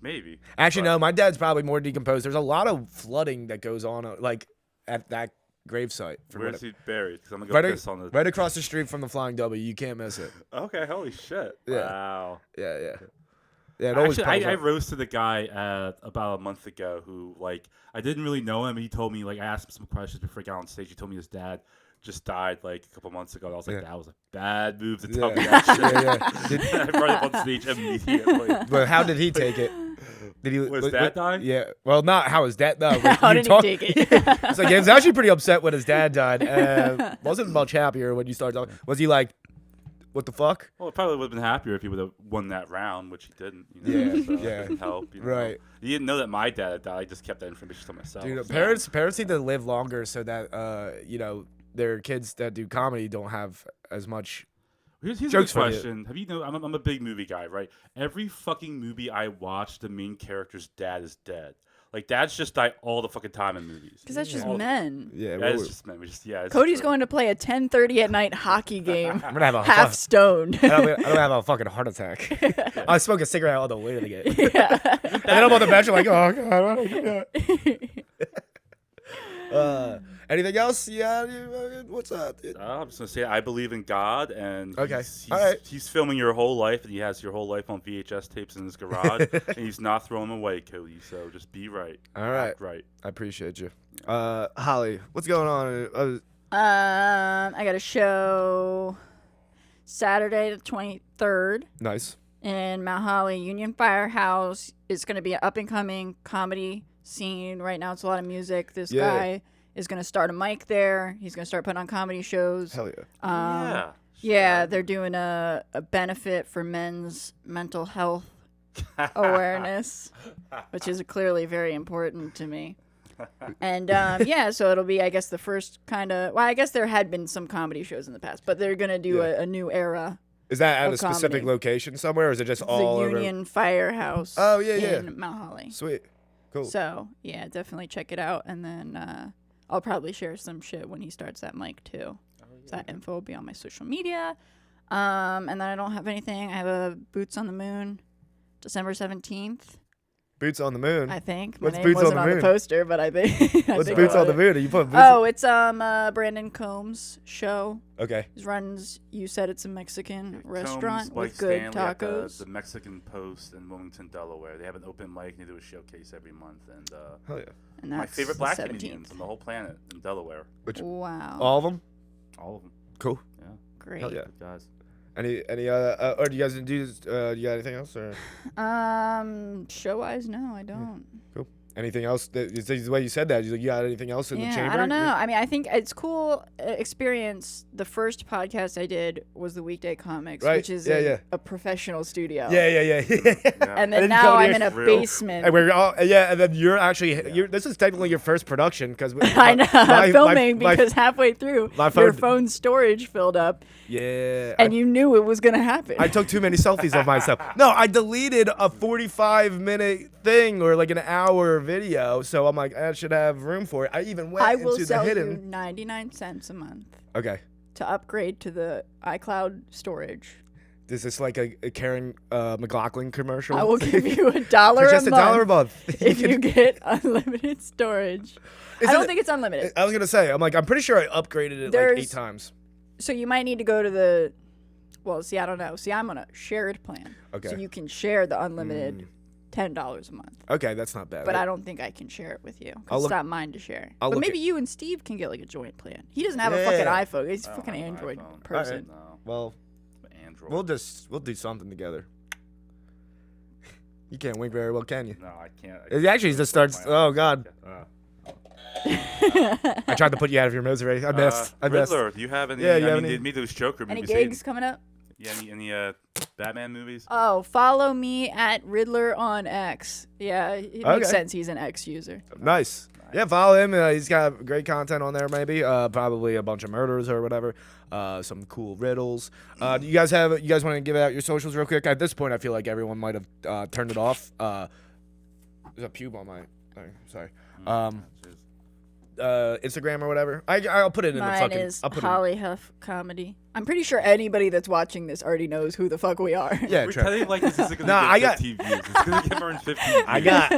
Maybe. Actually, But- no. My dad's probably more decomposed. There's a lot of flooding that goes on, like at that gravesite. Where's he buried? Because I'm gonna go piss on the. Right across the street from the Flying W. You can't miss it. Okay, holy shit! Yeah. Wow. Yeah, yeah. Yeah, it always Actually, pops I up. roasted a guy about a month ago who, like, I didn't really know him. He told me, like, I asked him some questions before he got on stage. He told me his dad just died, like, a couple months ago. I was like, Yeah. that was a bad move to tell me Yeah. that shit. Yeah, yeah. I brought it up on stage immediately. But how did he take it? Did he? Was dad die? Yeah. Well, not how his dad. No, How did he take it? It's like he was actually pretty upset when his dad died. Wasn't much happier when you started talking. Was he like, "What the fuck"? Well, it probably would have been happier if he would have won that round, which he didn't. You know, Yeah, so yeah. It didn't help. You know? Right. He didn't know that my dad had died. I just kept that information to myself. Dude, so. parents need to live longer so that their kids that do comedy don't have as much. Here's a Jokes good for you. question. Have you know? I'm a big movie guy, right? Every fucking movie I watch, the main character's dad is dead. Like, dads just die all the fucking time in movies. Because that's just All- men. Yeah, That is just men. We just it's Cody's true. going to play a 10:30 at night hockey game, I'm gonna have a half stoned. I don't have a fucking heart attack. I smoke a cigarette all the way to the game. Yeah. And then I'm on the bench, I'm like, oh god, why don't I do that? Anything else? Yeah, what's up, dude? I'm just gonna say I believe in God, and Okay. he's, All right. he's filming your whole life, and he has your whole life on VHS tapes in his garage, and he's not throwing them away, Cody. So just be right. All right. Act right. I appreciate you. Holly, what's going on? I got a show Saturday the 23rd Nice. in Mount Holly. Union Firehouse is going to be an up-and-coming comedy scene. Right now it's a lot of music. This guy is going to start a mic there. He's going to start putting on comedy shows. Hell yeah. Yeah, they're doing a benefit for men's mental health awareness, which is clearly very important to me. And so it'll be, I guess, the first kind of. Well, I guess there had been some comedy shows in the past, but they're gonna do a new era. Is that at a comedy. specific location somewhere, or is it just all the over? Union Firehouse. Oh yeah, in Mount Holly. Sweet, cool. So yeah, definitely check it out, and then I'll probably share some shit when he starts that mic too. So that info will be on my social media. And then I don't have anything. I have a Boots on the Moon, December 17th. Boots on the Moon. I think. What's My name Boots wasn't on the Moon? the poster, but I think. What's Boots on the Moon? Are you putting Boots? Oh, it's Brandon Combs' show. Okay. He runs. You said it's a Mexican Combs, restaurant Mike with good Stanley at tacos. the Mexican Post in Wilmington, Delaware. They have an open mic. They do a showcase every month, and Hell yeah. And that's my favorite the black 17th. comedians on the whole planet in Delaware. Wow. All of them? All of them. Cool. Yeah. Great. Hell yeah. Good guys. Any or do you guys do? You got anything else or? Show wise, no, I don't. Cool. Anything else? The way you said that, you got anything else in the chamber? I don't know. I mean, I think it's cool experience. The first podcast I did was the Weekday Comics, Right. which is Yeah. a professional studio. Yeah. And then then now come I'm here. in a Real. basement. And we're all and then you're actually this is technically your first production because I know. I'm filming because halfway through my your phone- phone storage filled up, yeah. and you knew it was gonna happen. I took too many selfies of myself. No, I deleted a 45-minute thing or like an hour video, so I'm like, I should have room for it. I even went I will into the sell you hidden. 99 cents a month Okay. to upgrade to the iCloud storage. Is this like a Karen McLaughlin commercial? I will give you $1 For just a $1 a month month. if you get unlimited storage. I don't think it's unlimited. I was gonna say, I'm pretty sure I upgraded it like 8 times. So you might need to go to the. Well, see, I don't know. See, I'm on a shared plan. Okay. So you can share the unlimited $10 a month. Okay, that's not bad. But I don't think I can share it with you. 'Cause I'll it's look- not mine to share. I'll But look maybe at- you and Steve can get like a joint plan. He doesn't have a fucking Yeah. iPhone. He's a I don't fucking have an Android iPhone. person. No, Well, Android. we'll do something together. You can't wink very well, can you? No, I can't. It actually just starts. Oh God! I tried to put you out of your misery. I missed. I missed. Riddler, do you have any? Yeah, you I have mean, any- they made those Joker Any movies. gigs coming up? Yeah, any Batman movies? Oh, follow me at Riddler on X. Yeah, it makes Okay. sense. He's an X user. Nice. Yeah, follow him. He's got great content on there. Maybe probably a bunch of murders or whatever. Some cool riddles. Do you guys want to give out your socials real quick? At this point, I feel like everyone might have turned it off. There's a pube on my. Sorry. Instagram or whatever. I'll put it in the Mine fucking. is I'll put Holly Huff Comedy. I'm pretty sure anybody that's watching this already knows who the fuck we are. it. Yeah, We're true. telling you like this isn't gonna No, get I got- 15 views. It's gonna get more than 15 views.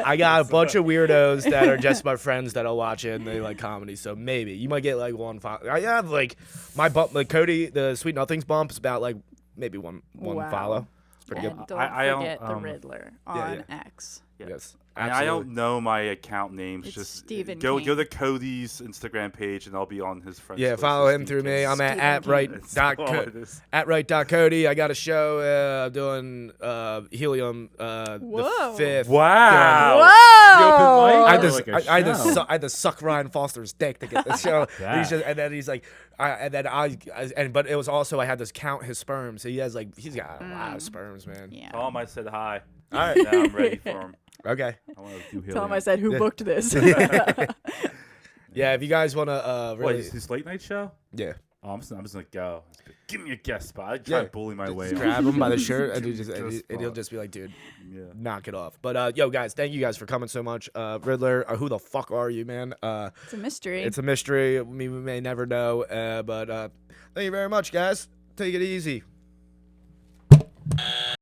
I got a bunch of weirdos that are just my friends that'll watch it and they like comedy. So maybe you might get like one follow. I have like my bump, like Cody, the Sweet Nothings bump is about like maybe one Wow. follow. It's pretty And good. don't I don't, forget the Riddler on yeah. X. Yes, I don't know my account names. It's Just Stephen go Kain. to Cody's Instagram page and I'll be on his friends. Yeah, list follow as him Steve through me. Kain. I'm Stephen at Kain. right That's dot all co- it is. at right dot Cody. I got a show doing Helium the Whoa. 5th. Wow. Whoa! I had, Oh, to, like a I, had to show. I had to suck Ryan Foster's dick to get the show. that. And then he's like, but it was also I had to count his sperm. So he's got a lot of sperms, man. Yeah. Tell him I said hi. All right. Now I'm ready for him. Okay. I want to do Tell him I Helium. said who booked this. Yeah, if you guys want to What, really, is this late night show? yeah, Oh, I'm just gonna go. Give me a guest spot. I try to bully my way. just on. grab him by the shirt and, Just and he'll fuck. just be like, dude, Yeah. knock it off. But yo, guys, thank you guys for coming so much. Riddler, who the fuck are you, man? It's a mystery. It's a mystery. We may never know. But thank you very much, guys. Take it easy.